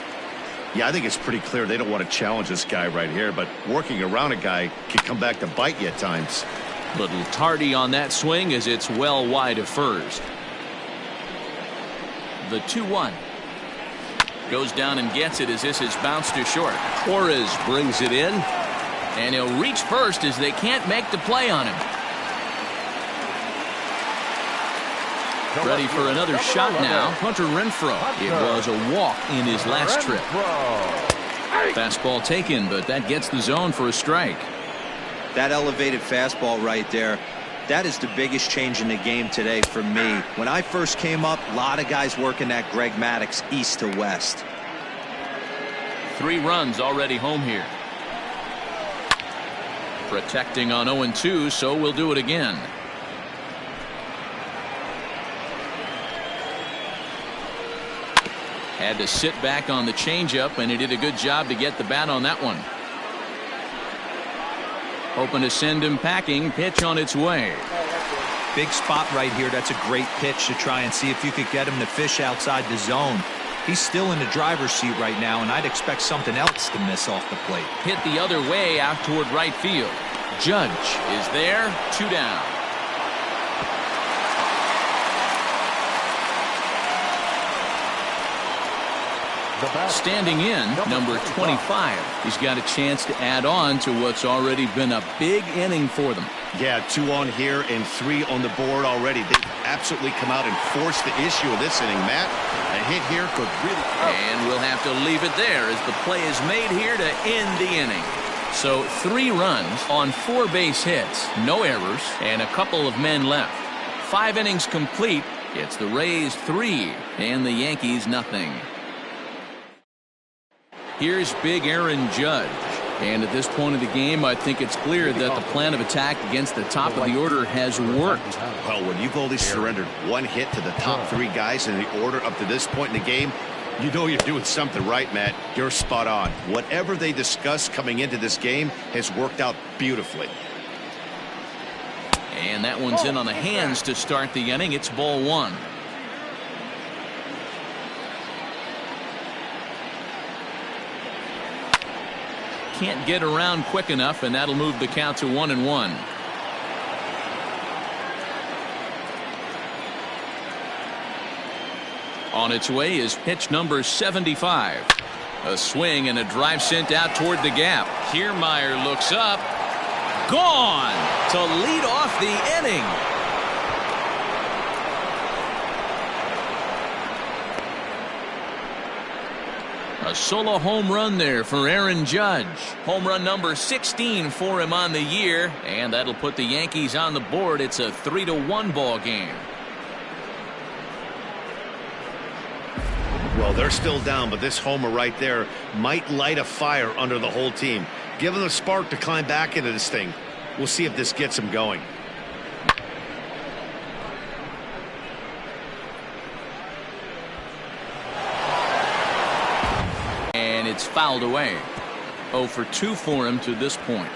Yeah, I think it's pretty clear they don't want to challenge this guy right here, but working around a guy can come back to bite you at times. Little tardy on that swing as it's well wide of first. The 2-1. Goes down and gets it as this is bounced to short. Torres brings it in. And he'll reach first as they can't make the play on him. Ready for another shot now. Hunter Renfroe. It was a walk in his last trip. Fastball taken, but that gets the zone for a strike. That elevated fastball right there, that is the biggest change in the game today for me. When I first came up, a lot of guys working that Greg Maddux east to west. 3 runs already home here. Protecting on 0-2, so we'll do it again. Had to sit back on the changeup, and he did a good job to get the bat on that one. Hoping to send him packing. Pitch on its way. Big spot right here. That's a great pitch to try and see if you could get him to fish outside the zone. He's still in the driver's seat right now, and I'd expect something else to miss off the plate. Hit the other way out toward right field. Judge is there. 2 down. Standing in, number 25. He's got a chance to add on to what's already been a big inning for them. Yeah, 2 on here and 3 on the board already. They've absolutely come out and forced the issue of this inning, Matt. A hit here could really... And we'll have to leave it there as the play is made here to end the inning. So 3 runs on 4 base hits, no errors, and a couple of men left. 5 innings complete. It's the Rays 3 and the Yankees nothing. Here's big Aaron Judge. And at this point of the game, I think it's clear that the plan of attack against the top of the order has worked. Well, when you've only surrendered 1 hit to the top 3 guys in the order up to this point in the game, you know you're doing something right, Matt. You're spot on. Whatever they discussed coming into this game has worked out beautifully. And that one's in on the hands to start the inning. It's ball 1. Can't get around quick enough, and that'll move the count to 1-1. On its way is pitch number 75. A swing and a drive sent out toward the gap. Kiermaier looks up. Gone to lead off the inning. A solo home run there for Aaron Judge. Home run number 16 for him on the year, and that'll put the Yankees on the board. It's a 3-1 ball game. Well, they're still down, but this homer right there might light a fire under the whole team. Give them a spark to climb back into this thing. We'll see if this gets them going. And it's fouled away. 0 for 2 for him to this point.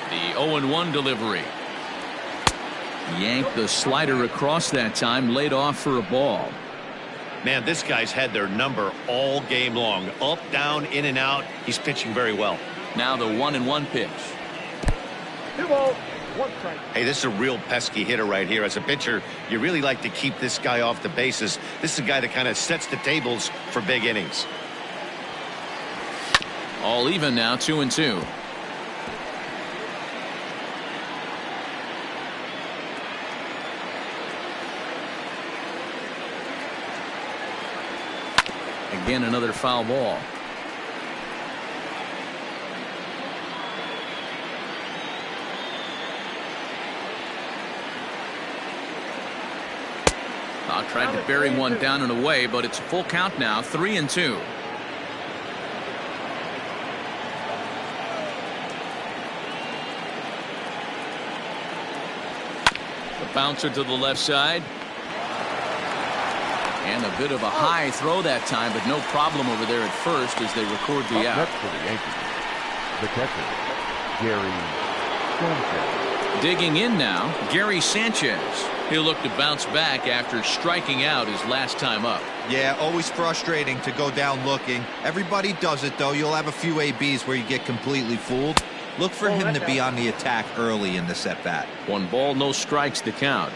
The 0-1 delivery. Yanked the slider across that time, laid off for a ball. Man, this guy's had their number all game long. Up, down, in and out. He's pitching very well. Now the 1-1 pitch. 2 balls, 1 strike. Hey, this is a real pesky hitter right here. As a pitcher, you really like to keep this guy off the bases. This is a guy that kind of sets the tables for big innings. All even now, 2-2. Again, another foul ball. Tried to bury one down and away, but it's a full count now, 3-2. The bouncer to the left side. And a bit of a high throw that time, but no problem over there at first as they record the out. Next for the Yankees, the catcher, Gary Sanchez. Digging in now, Gary Sanchez. He'll look to bounce back after striking out his last time up. Yeah, always frustrating to go down looking. Everybody does it, though. You'll have a few ABs where you get completely fooled. Look for him to be on the attack early in this at-bat. 1 ball, no strikes to count.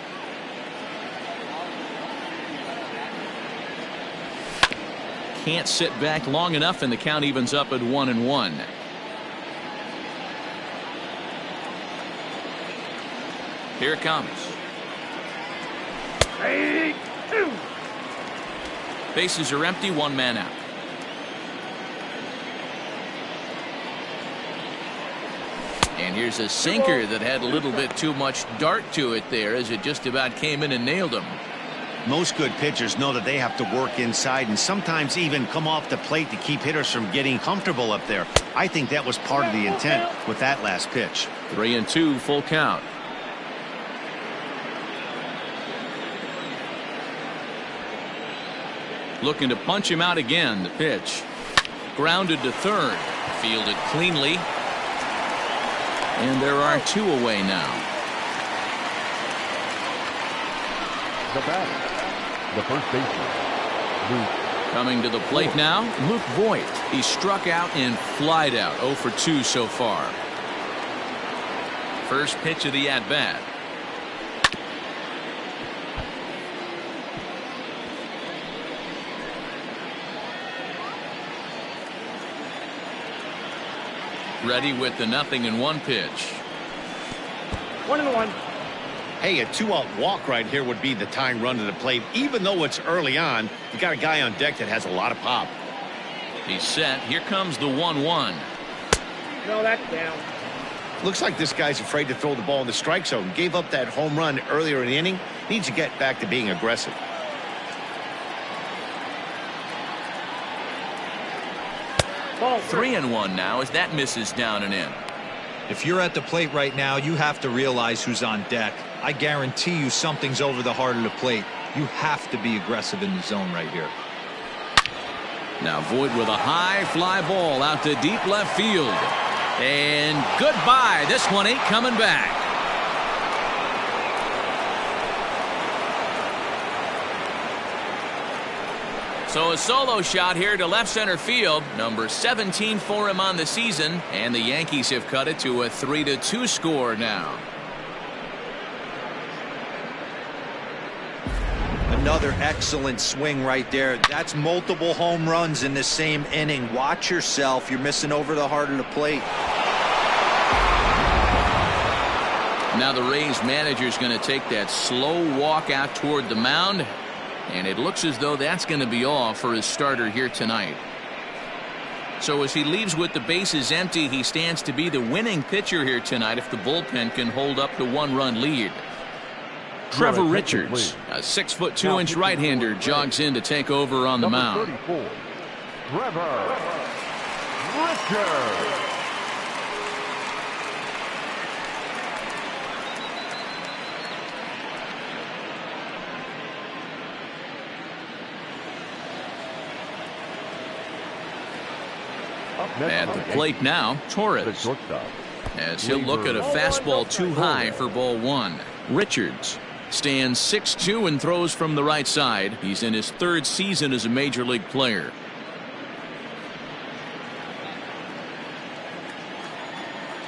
Can't sit back long enough, and the count evens up at 1-1. Here it comes. 3-2. Bases are empty, one man out. And here's a sinker that had a little bit too much dart to it there as it just about came in and nailed him. Most good pitchers know that they have to work inside and sometimes even come off the plate to keep hitters from getting comfortable up there. I think that was part of the intent with that last pitch. 3-2, full count. Looking to punch him out again. The pitch. Grounded to third. Fielded cleanly. And there are two away now. The batter, the first baseman, Luke. Coming to the plate now, Luke Voigt. He struck out and flied out. 0 for 2 so far. First pitch of the at-bat. Ready with the 0-1 pitch. 1-1. Hey, a 2-out walk right here would be the tying run to the plate. Even though it's early on, you got a guy on deck that has a lot of pop. He's set. Here comes the 1-1. No, that's down. Looks like this guy's afraid to throw the ball in the strike zone. Gave up that home run earlier in the inning. Needs to get back to being aggressive. Ball 3-1 now as that misses down and in. If you're at the plate right now, you have to realize who's on deck. I guarantee you something's over the heart of the plate. You have to be aggressive in the zone right here. Now Voigt with a high fly ball out to deep left field. And goodbye. This one ain't coming back. So a solo shot here to left center field. Number 17 for him on the season. And the Yankees have cut it to a 3-2 score now. Another excellent swing right there. That's multiple home runs in the same inning. Watch yourself. You're missing over the heart of the plate. Now the Rays manager's going to take that slow walk out toward the mound. And it looks as though that's going to be all for his starter here tonight. So as he leaves with the bases empty, he stands to be the winning pitcher here tonight if the bullpen can hold up the one-run lead. Trevor Richards, a 6'2" right-hander, jogs in to take over on the mound. 34, Trevor Richards. At the plate now, Torres, as he'll look at a fastball too high for ball one. Richards stands 6'2" and throws from the right side. He's in his third season as a major league player.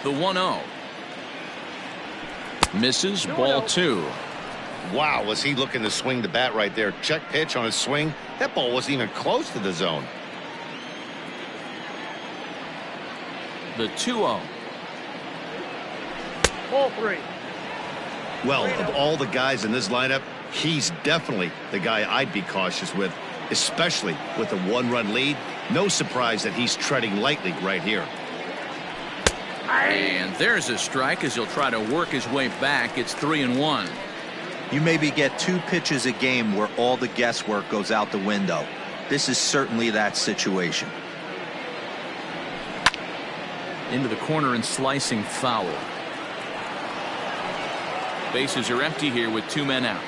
The 1-0. Misses, ball two. Wow, was he looking to swing the bat right there. Check pitch on his swing. That ball wasn't even close to the zone. The 2-0. Ball 3. Well, of all the guys in this lineup, he's definitely the guy I'd be cautious with, especially with a one-run lead. No surprise that he's treading lightly right here. And there's a strike as he'll try to work his way back. It's 3-1. You maybe get 2 pitches a game where all the guesswork goes out the window. This is certainly that situation. Into the corner and slicing foul. Bases are empty here with 2 men out.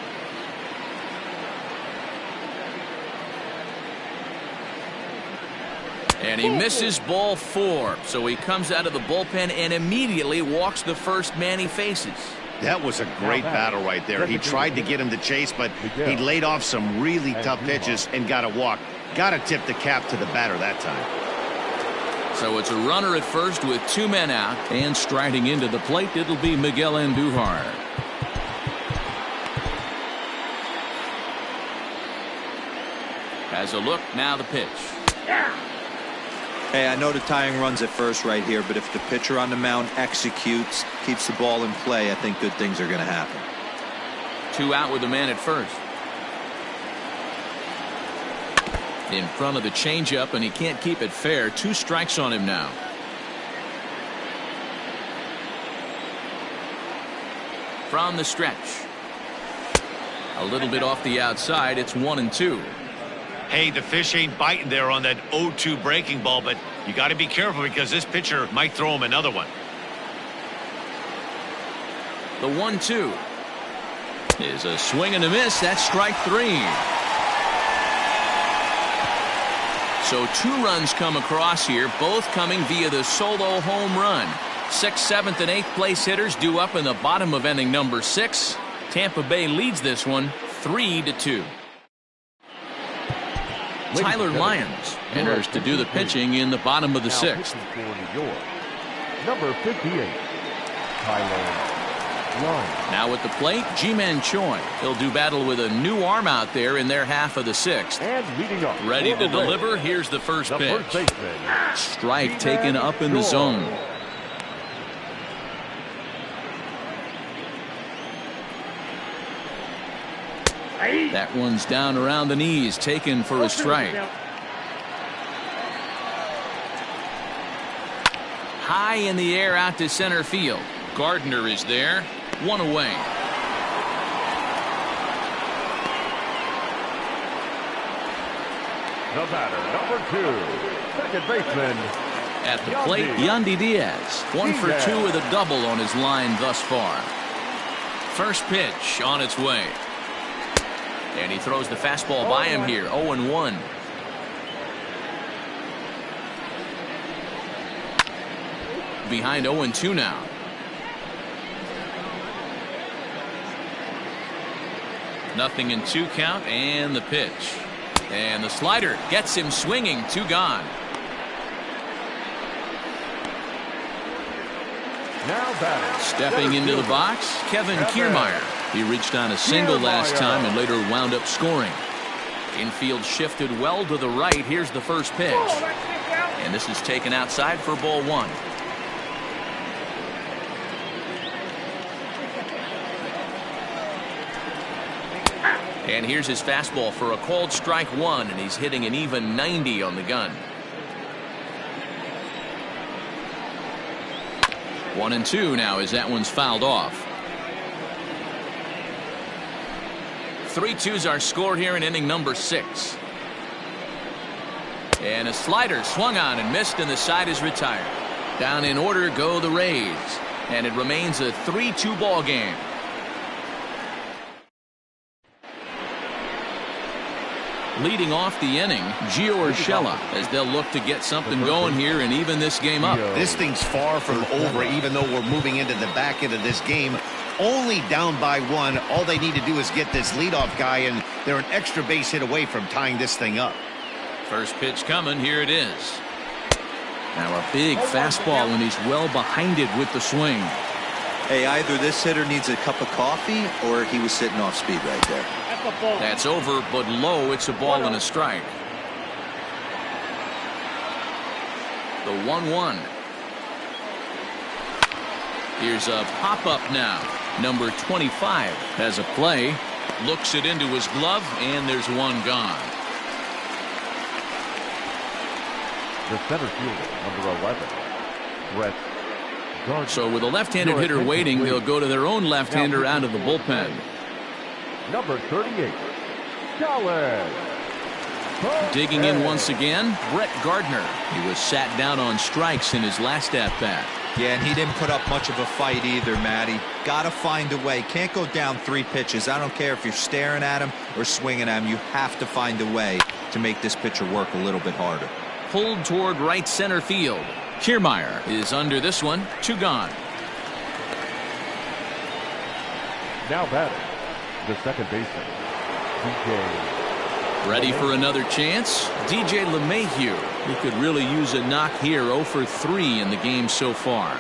And he misses ball 4. So he comes out of the bullpen and immediately walks the first man he faces. That was a great battle right there. He tried to get him to chase, but he laid off some really tough pitches and got a walk. Got to tip the cap to the batter that time. So it's a runner at first with 2 men out, and striding into the plate, it'll be Miguel Andujar. Has a look, now the pitch. Hey, I know the tying runs at first right here, but if the pitcher on the mound executes, keeps the ball in play, I think good things are going to happen. 2 out with the man at first. In front of the changeup, and he can't keep it fair. 2 strikes on him now. From the stretch. A little bit off the outside. It's 1-2. Hey, the fish ain't biting there on that 0-2 breaking ball, but you got to be careful because this pitcher might throw him another one. The 1-2 is a swing and a miss. That's strike 3. So 2 runs come across here, both coming via the solo home run. 6th, 7th, and 8th place hitters due up in the bottom of inning number 6. Tampa Bay leads this one 3-2. Tyler Lyons enters to do the pitching in the bottom of the 6th. Number 58, Tyler Lyons. Now at the plate, Ji-Man Choi. He'll do battle with a new arm out there in their half of the 6th. And leading up, Ready to deliver. Here's the first pitch. Strike taken up in the zone. That one's down around the knees, taken for a strike. High in the air out to center field. Gardner is there. 1 away. The batter, number 2, second baseman. At the plate, Yandy Diaz. 1 for 2 with a double on his line thus far. First pitch on its way. And he throws the fastball by him here. 0-1. Behind 0-2 now. Nothing in 2 count, and the pitch. And the slider gets him swinging. 2 gone. Now batting. Stepping into the box, Kevin Kiermaier. He reached on a single last time and later wound up scoring. Infield shifted well to the right. Here's the first pitch. And this is taken outside for ball 1. And here's his fastball for a called strike 1, and he's hitting an even 90 on the gun. 1-2 now as that one's fouled off. 3-2's our score here in inning number 6. And a slider swung on and missed, and the side is retired. Down in order go the Rays, and it remains a 3-2 ball game. Leading off the inning, Gio Urshela, as they'll look to get something going here and even this game up. This thing's far from over, even though we're moving into the back end of this game. Only down by 1. All they need to do is get this leadoff guy, and they're an extra base hit away from tying this thing up. First pitch coming. Here it is. Now a big fastball, and he's well behind it with the swing. Hey, either this hitter needs a cup of coffee or he was sitting off speed right there. That's over, but low. It's a ball and a strike. The 1-1. Here's a pop-up now. Number 25 has a play. Looks it into his glove, and there's one gone. The center fielder, number 11, Brett Gardner. So with a left-handed hitter waiting, they'll go to their own left-hander out of the bullpen. Number 38, Dallas. Digging in once again, Brett Gardner. He was sat down on strikes in his last at-bat. Yeah, and he didn't put up much of a fight either, Matty. Got to find a way. Can't go down 3 pitches. I don't care if you're staring at him or swinging at him. You have to find a way to make this pitcher work a little bit harder. Pulled toward right center field. Kiermaier is under this one. 2 gone. Now batting, the second baseman, DJ. Ready for another chance? DJ LeMahieu. He could really use a knock here. 0 for 3 in the game so far.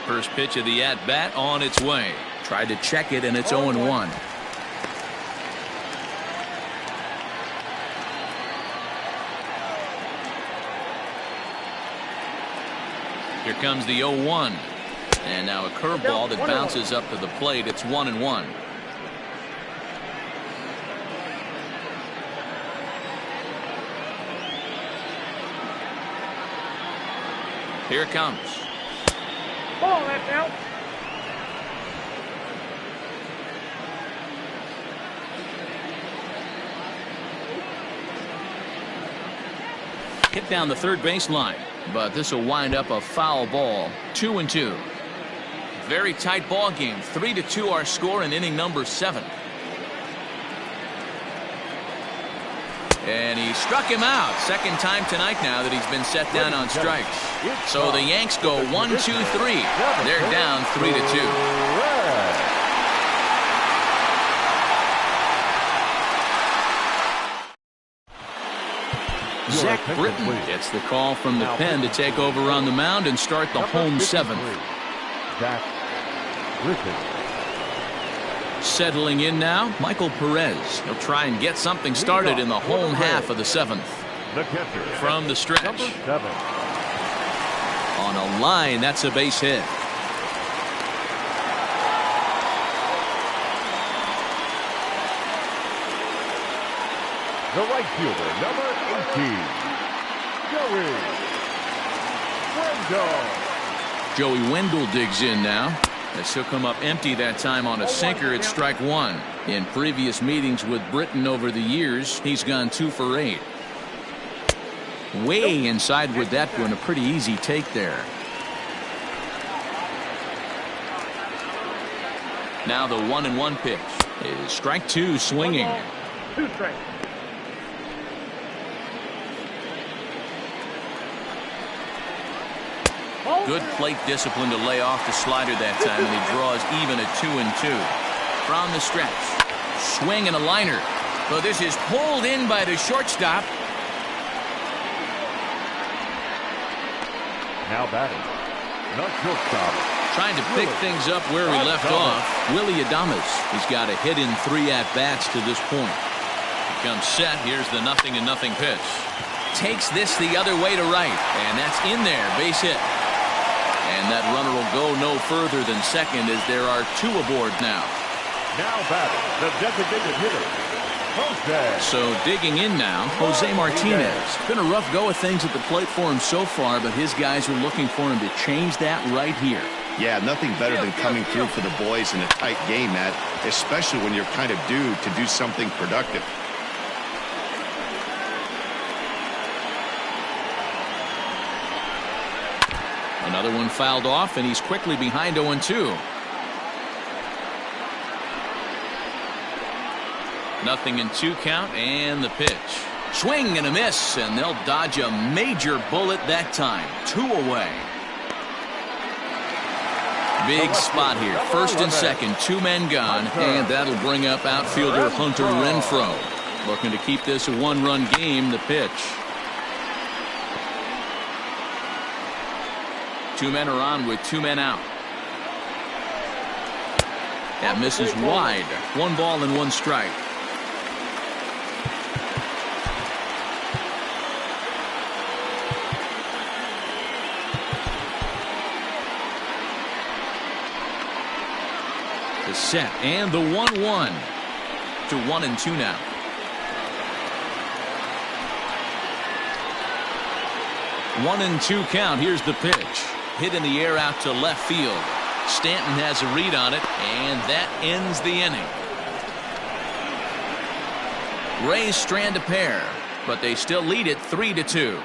First pitch of the at-bat on its way. Tried to check it, and it's 0-1. Here comes the 0-1. And now a curveball that bounces up to the plate. It's 1-1. Here it comes. Ball, that's out. Hit down the third baseline, but this will wind up a foul ball. 2-2. Very tight ball game. 3-2 our score in inning number 7. And he struck him out. Second time tonight now that he's been set down on strikes. So the Yanks go 1-2-3. They're down 3-2. Zach Britton gets the call from the pen to take over on the mound and start the home 7th. Zach Britton. Settling in now, Michael Perez. He'll try and get something started in the home half of the 7th. The catcher. From the stretch. Number 7. On a line, that's a base hit. The right fielder, number 18, Joey Wendell. Joey Wendell digs in now. As he'll come up empty that time on a sinker at strike 1. In previous meetings with Britton over the years, he's gone 2 for 8. Way inside with that one, a pretty easy take there. Now the 1-1 pitch is strike 2, swinging. 2 strikes. Good plate discipline to lay off the slider that time, and he draws even at 2-2. From the stretch, swing and a liner, but this is pulled in by the shortstop. Now batting, the shortstop. Trying to pick things up where he left off. Willie Adames. He's got a hit in 3 at-bats to this point. He comes set. Here's the 0-0 pitch. Takes this the other way to right, and that's in there. Base hit. And that runner will go no further than second as there are 2 aboard now. Now batting, the designated hitter, Jose. So digging in now, Jose Martinez. Been a rough go of things at the plate for him so far, but his guys are looking for him to change that right here. Yeah, nothing better than coming through for the boys in a tight game, Matt, especially when you're kind of due to do something productive. Another one fouled off, and he's quickly behind 0-2. 0-2 count, and the pitch. Swing and a miss, and they'll dodge a major bullet that time. 2 away. Big spot here. First and second, 2 men gone, and that'll bring up outfielder Hunter Renfroe. Looking to keep this a 1-run game. The pitch. 2 men are on with 2 men out. That misses wide. 1 ball and 1 strike. The set and the 1-1 to 1-2 now. One and 2 count. Here's the pitch. Hit in the air out to left field. Stanton has a read on it, and that ends the inning. Rays strand a pair, but they still lead it 3-2.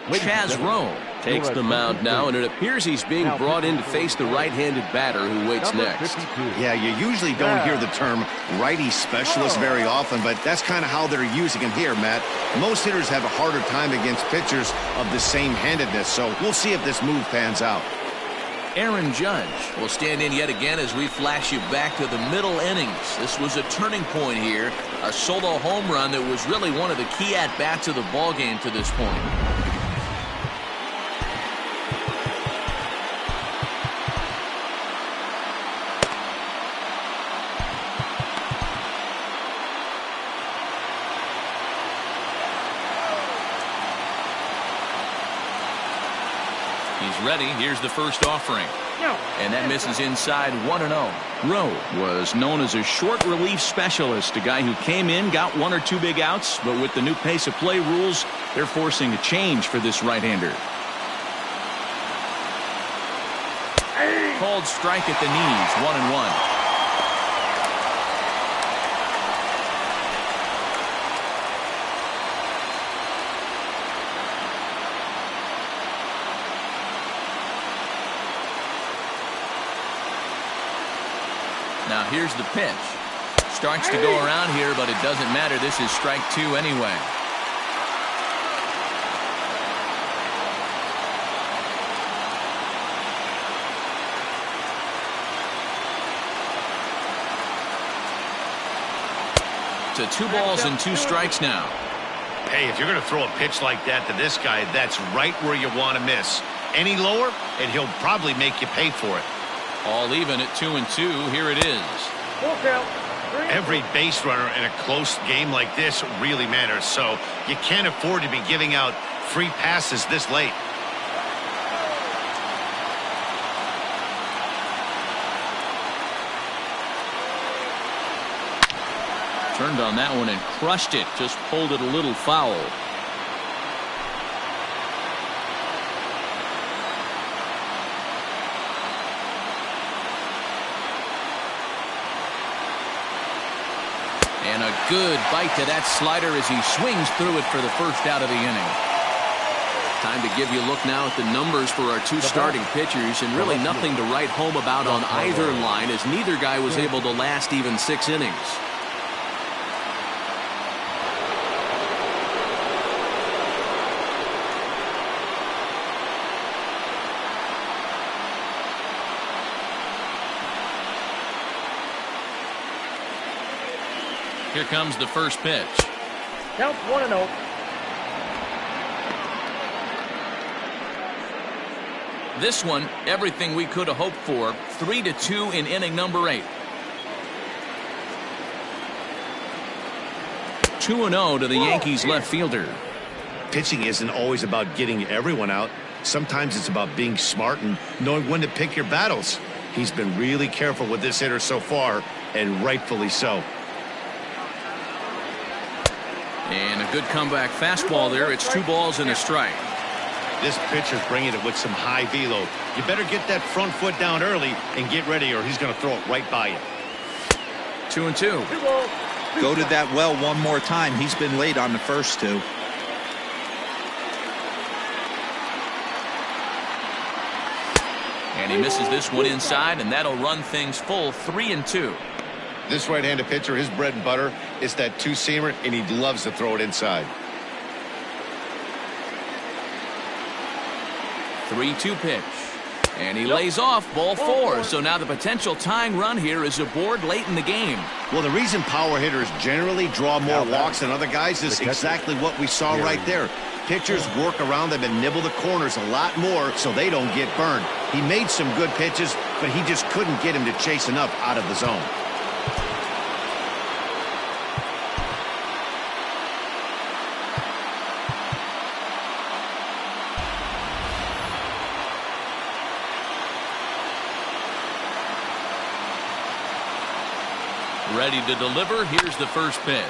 Chaz Rowe takes the mound now, and it appears he's being brought in to face the right-handed batter who waits next. Yeah, you usually don't hear the term righty specialist very often, but that's kind of how they're using him here, Matt. Most hitters have a harder time against pitchers of the same handedness, so we'll see if this move pans out. Aaron Judge will stand in yet again as we flash you back to the middle innings. This was a turning point here, a solo home run that was really one of the key at-bats of the ballgame to this point. He's ready. Here's the first offering. No. And that misses inside 1-0. Rowe was known as a short relief specialist, a guy who came in, got 1 or 2 big outs, but with the new pace of play rules, they're forcing a change for this right-hander. Called strike at the knees, 1-1. Now here's the pitch. Starts to go around here, but it doesn't matter. This is strike 2 anyway. To 2 balls and 2 strikes now. Hey, if you're going to throw a pitch like that to this guy, that's right where you want to miss. Any lower, and he'll probably make you pay for it. All even at 2-2. Here it is. Full count. 3. Every base runner in a close game like this really matters, so you can't afford to be giving out free passes this late. Turned on that one and crushed it. Just pulled it a little foul. And a good bite to that slider as he swings through it for the first out of the inning. Time to give you a look now at the numbers for our 2 starting pitchers, and really nothing to write home about on either line, as neither guy was able to last even 6 innings. Here comes the first pitch. Count 1-0. This one, everything we could have hoped for. 3-2 in inning number 8. 2-0 to the Yankees left fielder. Pitching isn't always about getting everyone out. Sometimes it's about being smart and knowing when to pick your battles. He's been really careful with this hitter so far, and rightfully so. And a good comeback fastball there. It's 2 balls and a strike. This pitcher's bringing it with some high velo. You better get that front foot down early and get ready, or he's going to throw it right by you. 2-2. 2 balls. Go to that well one more time. He's been late on the first 2. And he misses this one inside, and that'll run things full 3-2. This right-handed pitcher, his bread and butter is that 2-seamer, and he loves to throw it inside. 3-2 pitch. And he lays off ball 4. So now the potential tying run here is aboard late in the game. Well, the reason power hitters generally draw more walks than other guys is exactly what we saw right there. Pitchers work around them and nibble the corners a lot more so they don't get burned. He made some good pitches, but he just couldn't get him to chase enough out of the zone. Ready to deliver. Here's the first pitch.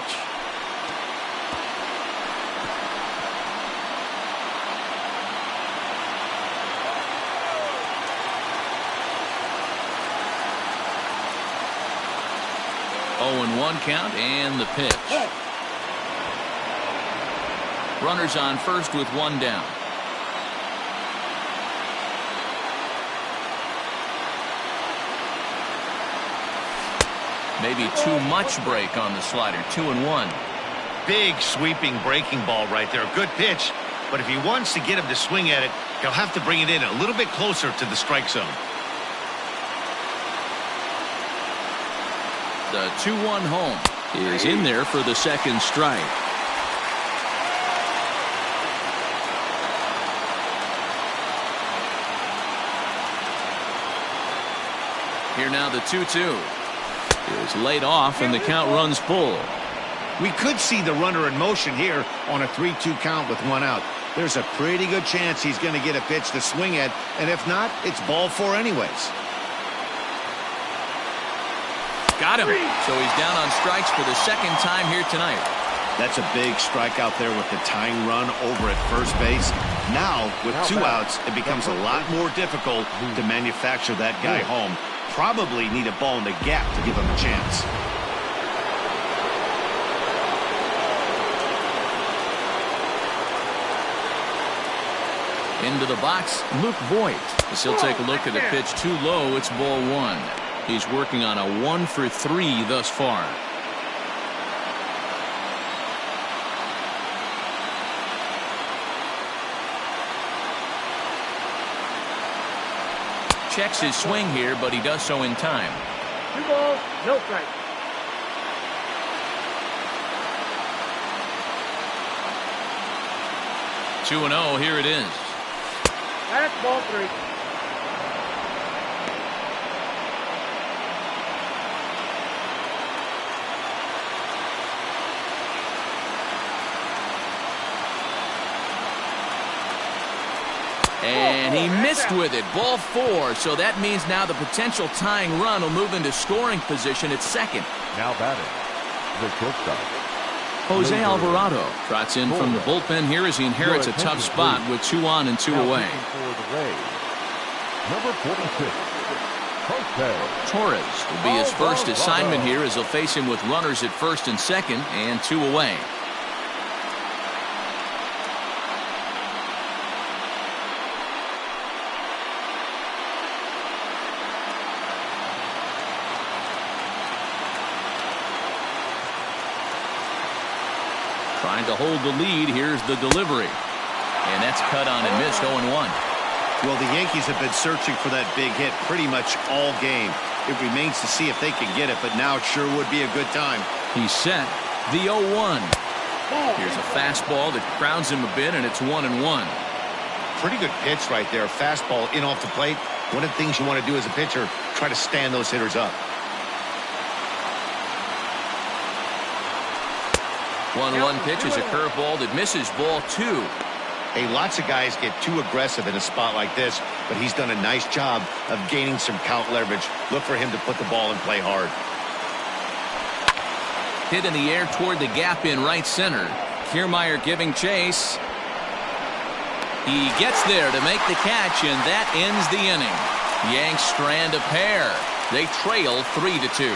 Oh, and 1 count, and the pitch. Runners on first with 1 down. Maybe too much break on the slider. 2-1. Big sweeping breaking ball right there. Good pitch, but if he wants to get him to swing at it, he'll have to bring it in a little bit closer to the strike zone. The 2-1 home is in there for the second strike. Here now the 2-2 is laid off, and the count runs full. We could see the runner in motion here on a 3-2 count with 1 out, there's a pretty good chance he's going to get a pitch to swing at, and if not, it's ball 4 anyways. Got him. So he's down on strikes for the second time here tonight. That's a big strikeout there with the tying run over at first base. Now, with 2 outs, it becomes a lot more difficult to manufacture that guy home. Probably need a ball in the gap to give him a chance. Into the box, Luke Voigt. As he'll take a look at a pitch too low, it's ball 1. He's working on a 1 for 3 thus far. Checks his swing here, but he does so in time. 2 balls, no strikes. Two and 0, here it is. That's ball 3. And he missed with it. Ball 4. So that means now the potential tying run will move into scoring position at second. Now batting, the shortstop, Jose Alvarado trots in from the bullpen here as he inherits a tough spot with 2 on and 2 away. For the Rays, number 46, Torres will be his first assignment here as he'll face him with runners at first and second and 2 away. Trying to hold the lead. Here's the delivery. And that's cut on and missed. 0-1. Well, the Yankees have been searching for that big hit pretty much all game. It remains to see if they can get it, but now it sure would be a good time. He's set. The 0-1. Here's a fastball that crowns him a bit, and it's 1-1. Pretty good pitch right there. Fastball in off the plate. One of the things you want to do as a pitcher, try to stand those hitters up. 1-1 pitch is a curveball that misses. Ball 2. Hey, lots of guys get too aggressive in a spot like this, but he's done a nice job of gaining some count leverage. Look for him to put the ball and play hard. Hit in the air toward the gap in right center. Kiermaier giving chase. He gets there to make the catch, and that ends the inning. Yanks strand a pair. They trail 3-2.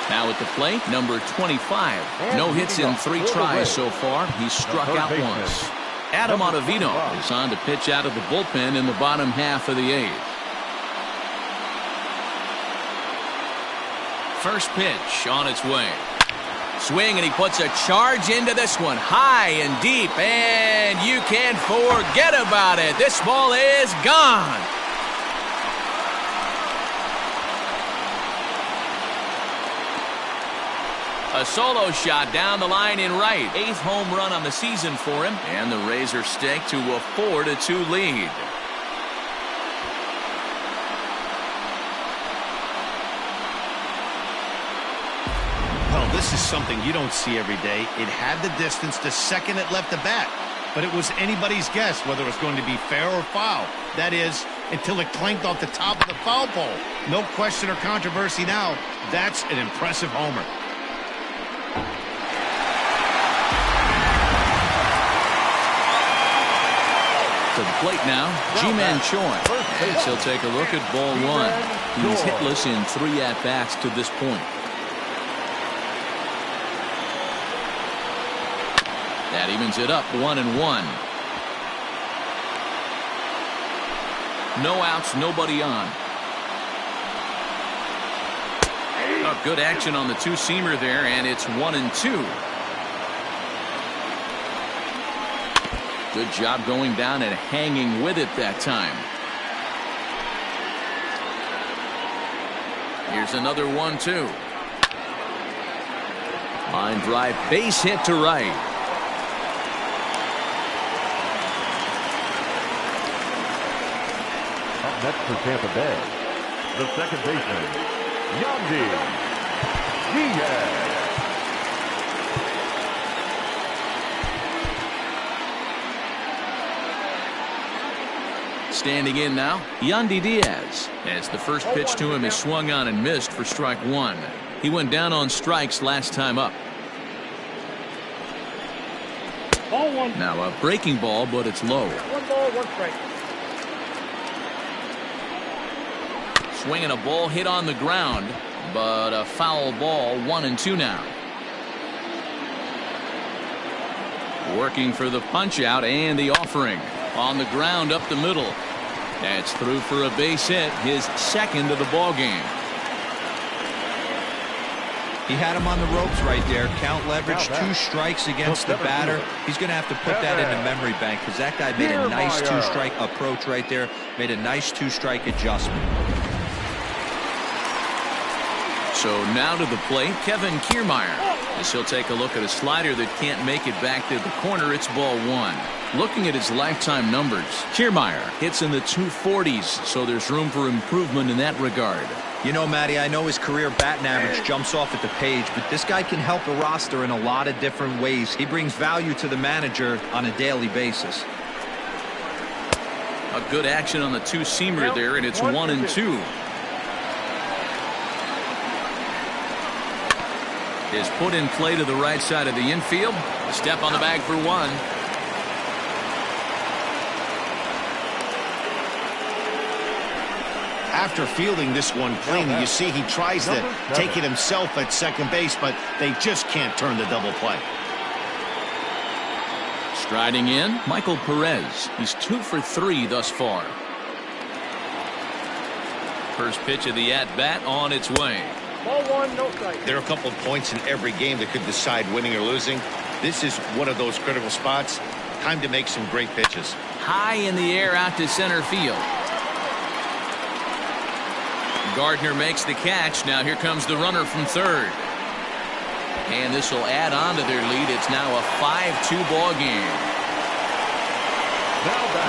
Now at the plate, number 25. No hits in 3 tries so far. He's struck out once. Adam Ottavino is on to pitch out of the bullpen in the bottom half of the 8th. First pitch on its way. Swing, and he puts a charge into this one. High and deep, and you can't forget about it. This ball is gone. A solo shot down the line in right. 8th home run on the season for him. And the Rays are staked to a 4-2 lead. Well, this is something you don't see every day. It had the distance to second it left the bat. But it was anybody's guess whether it was going to be fair or foul. That is, until it clanked off the top of the foul pole. No question or controversy now. That's an impressive homer. To the plate now, Ji-Man Choi. As he'll take a look at ball 1. He's hitless in 3 at-bats to this point. That evens it up 1-1. No outs, nobody on. Oh, good action on the 2-seamer there, and it's 1-2. Good job going down and hanging with it that time. Here's another 1-2. Line drive, base hit to right. Up next for Tampa Bay, the second baseman, Yandy. Diaz. Standing in now, Yandy Diaz, as the first pitch to him is swung on and missed for strike one. He went down on strikes last time up. Ball one. Now a breaking ball, but it's low. 1 ball, 1 strike. Swinging a ball hit on the ground, but a foul ball. 1-2 now. Working for the punch out and the offering on the ground up the middle. That's through for a base hit, his second of the ball game. He had him on the ropes right there. Count leverage, 2 strikes against the batter. He's going to have to put that in the memory bank because that guy made a nice 2-strike approach right there. Made a nice 2-strike adjustment. So now to the plate, Kevin Kiermaier, as he'll take a look at a slider that can't make it back to the corner. It's ball 1. Looking at his lifetime numbers, Kiermaier hits in the 240s, so there's room for improvement in that regard. You know, Matty, I know his career batting average jumps off at the page, but this guy can help a roster in a lot of different ways. He brings value to the manager on a daily basis. A good action on the 2-seamer there, and it's 1-2. Is put in play to the right side of the infield. A step on the bag for 1. After fielding this one clean, you see he tries to take it himself at second base, but they just can't turn the double play. Striding in, Michael Perez. He's 2 for 3 thus far. First pitch of the at-bat on its way. Ball 1, no strike. There are a couple of points in every game that could decide winning or losing. This is one of those critical spots. Time to make some great pitches. High in the air out to center field. Gardner makes the catch. Now here comes the runner from third. And this will add on to their lead. It's now a 5-2 ball game.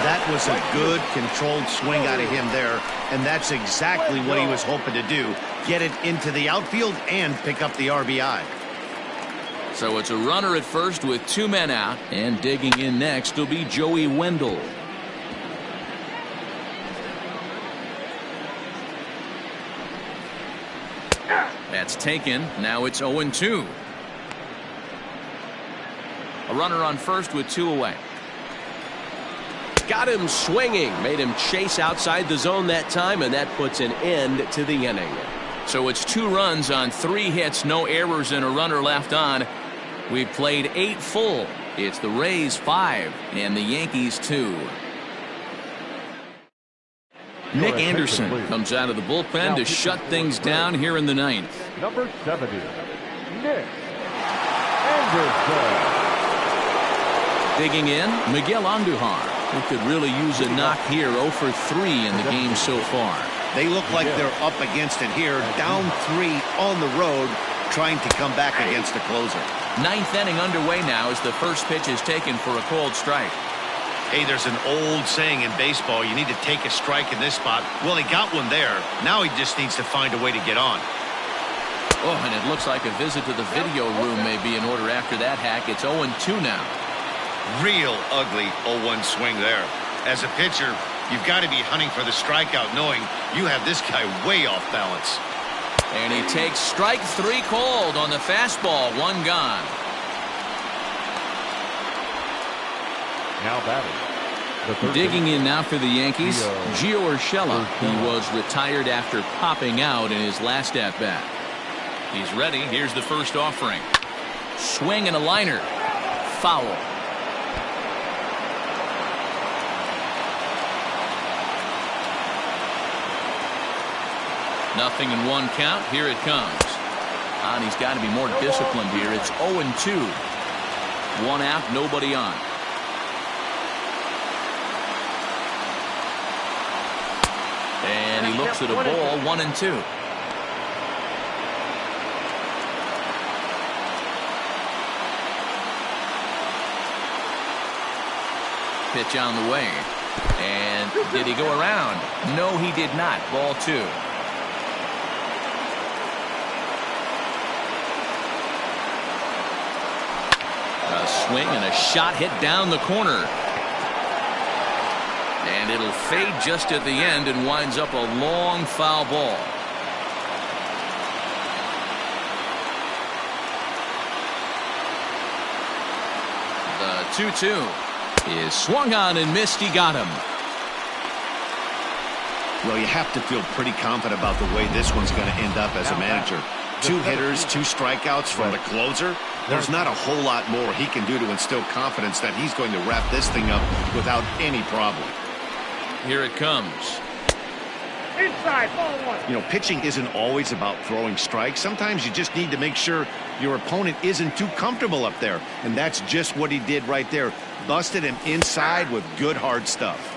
That was a good controlled swing out of him there, and that's exactly what he was hoping to do. Get it into the outfield and pick up the RBI. So it's a runner at first with 2 men out, and digging in next will be Joey Wendell. That's taken. Now it's 0-2. A runner on first with 2 away. Got him swinging. Made him chase outside the zone that time, and that puts an end to the inning. So it's 2 runs on 3 hits, no errors, and a runner left on. We've played 8 full. It's the Rays 5 and the Yankees 2. Nick Anderson comes out of the bullpen to shut things down here in the 9th. Number 70, Nick Anderson. Digging in, Miguel Andujar, who could really use a knock here. 0 for 3 in the game so far. They look like they're up against it here, down 3 on the road, trying to come back against the closer. 9th inning underway now as the first pitch is taken for a called strike. Hey, there's an old saying in baseball, you need to take a strike in this spot. Well, he got one there. Now he just needs to find a way to get on. Oh, and it looks like a visit to the video room may be in order after that hack. It's 0-2 now. Real ugly 0-1 swing there. As a pitcher, you've got to be hunting for the strikeout, knowing you have this guy way off balance. And he takes strike 3 called on the fastball. 1 gone. Now batting. Digging in now for the Yankees, Gio Urshela. He was retired after popping out in his last at-bat. He's ready. Here's the first offering. Swing and a liner. Foul. Nothing in 1 count. Here it comes. And he's got to be more disciplined here. It's 0-2. 1 out, nobody on. And he looks at a ball. 1-2. Pitch on the way. And did he go around? No, he did not. Ball 2. A swing and a shot hit down the corner. And it'll fade just at the end and winds up a long foul ball. The 2-2 is swung on and missed. He got him. Well, you have to feel pretty confident about the way this one's going to end up as a manager. 2 hitters, 2 strikeouts from the closer. There's not a whole lot more he can do to instill confidence that he's going to wrap this thing up without any problem. Here it comes. Inside, ball 1. You know, pitching isn't always about throwing strikes. Sometimes you just need to make sure your opponent isn't too comfortable up there. And that's just what he did right there. Busted him inside with good hard stuff.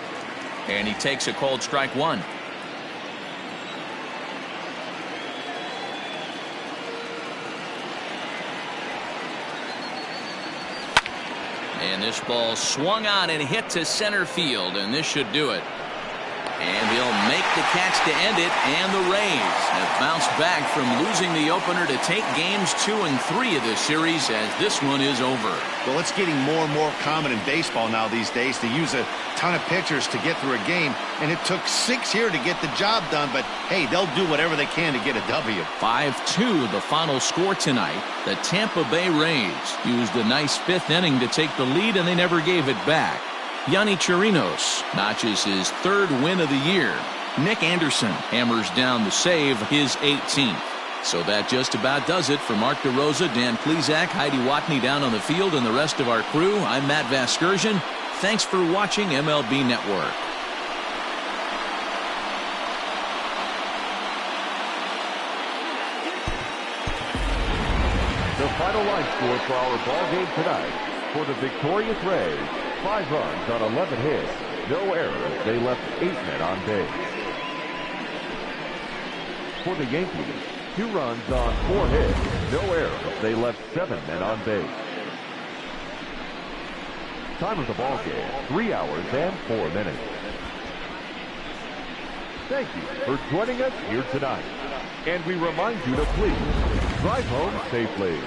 And he takes a cold strike 1. And this ball swung on and hit to center field, and this should do it. And he'll make the catch to end it, and the Rays have bounced back from losing the opener to take games 2 and 3 of this series as this one is over. Well, it's getting more and more common in baseball now these days to use a ton of pitchers to get through a game, and it took 6 here to get the job done, but hey, they'll do whatever they can to get a W. 5-2 the final score tonight. The Tampa Bay Rays used a nice 5th inning to take the lead, and they never gave it back. Yanni Chirinos notches his 3rd win of the year. Nick Anderson hammers down the save, his 18th. So that just about does it for Mark DeRosa, Dan Plesac, Heidi Watney down on the field, and the rest of our crew. I'm Matt Vasgersian. Thanks for watching MLB Network. The final line score for our ball game tonight. For the victorious Rays, 5 runs on 11 hits, no errors. They left 8 men on base. For the Yankees, 2 runs on 4 hits, no errors. They left 7 men on base. Time of the ball game, 3 hours and 4 minutes. Thank you for joining us here tonight. And we remind you to please drive home safely.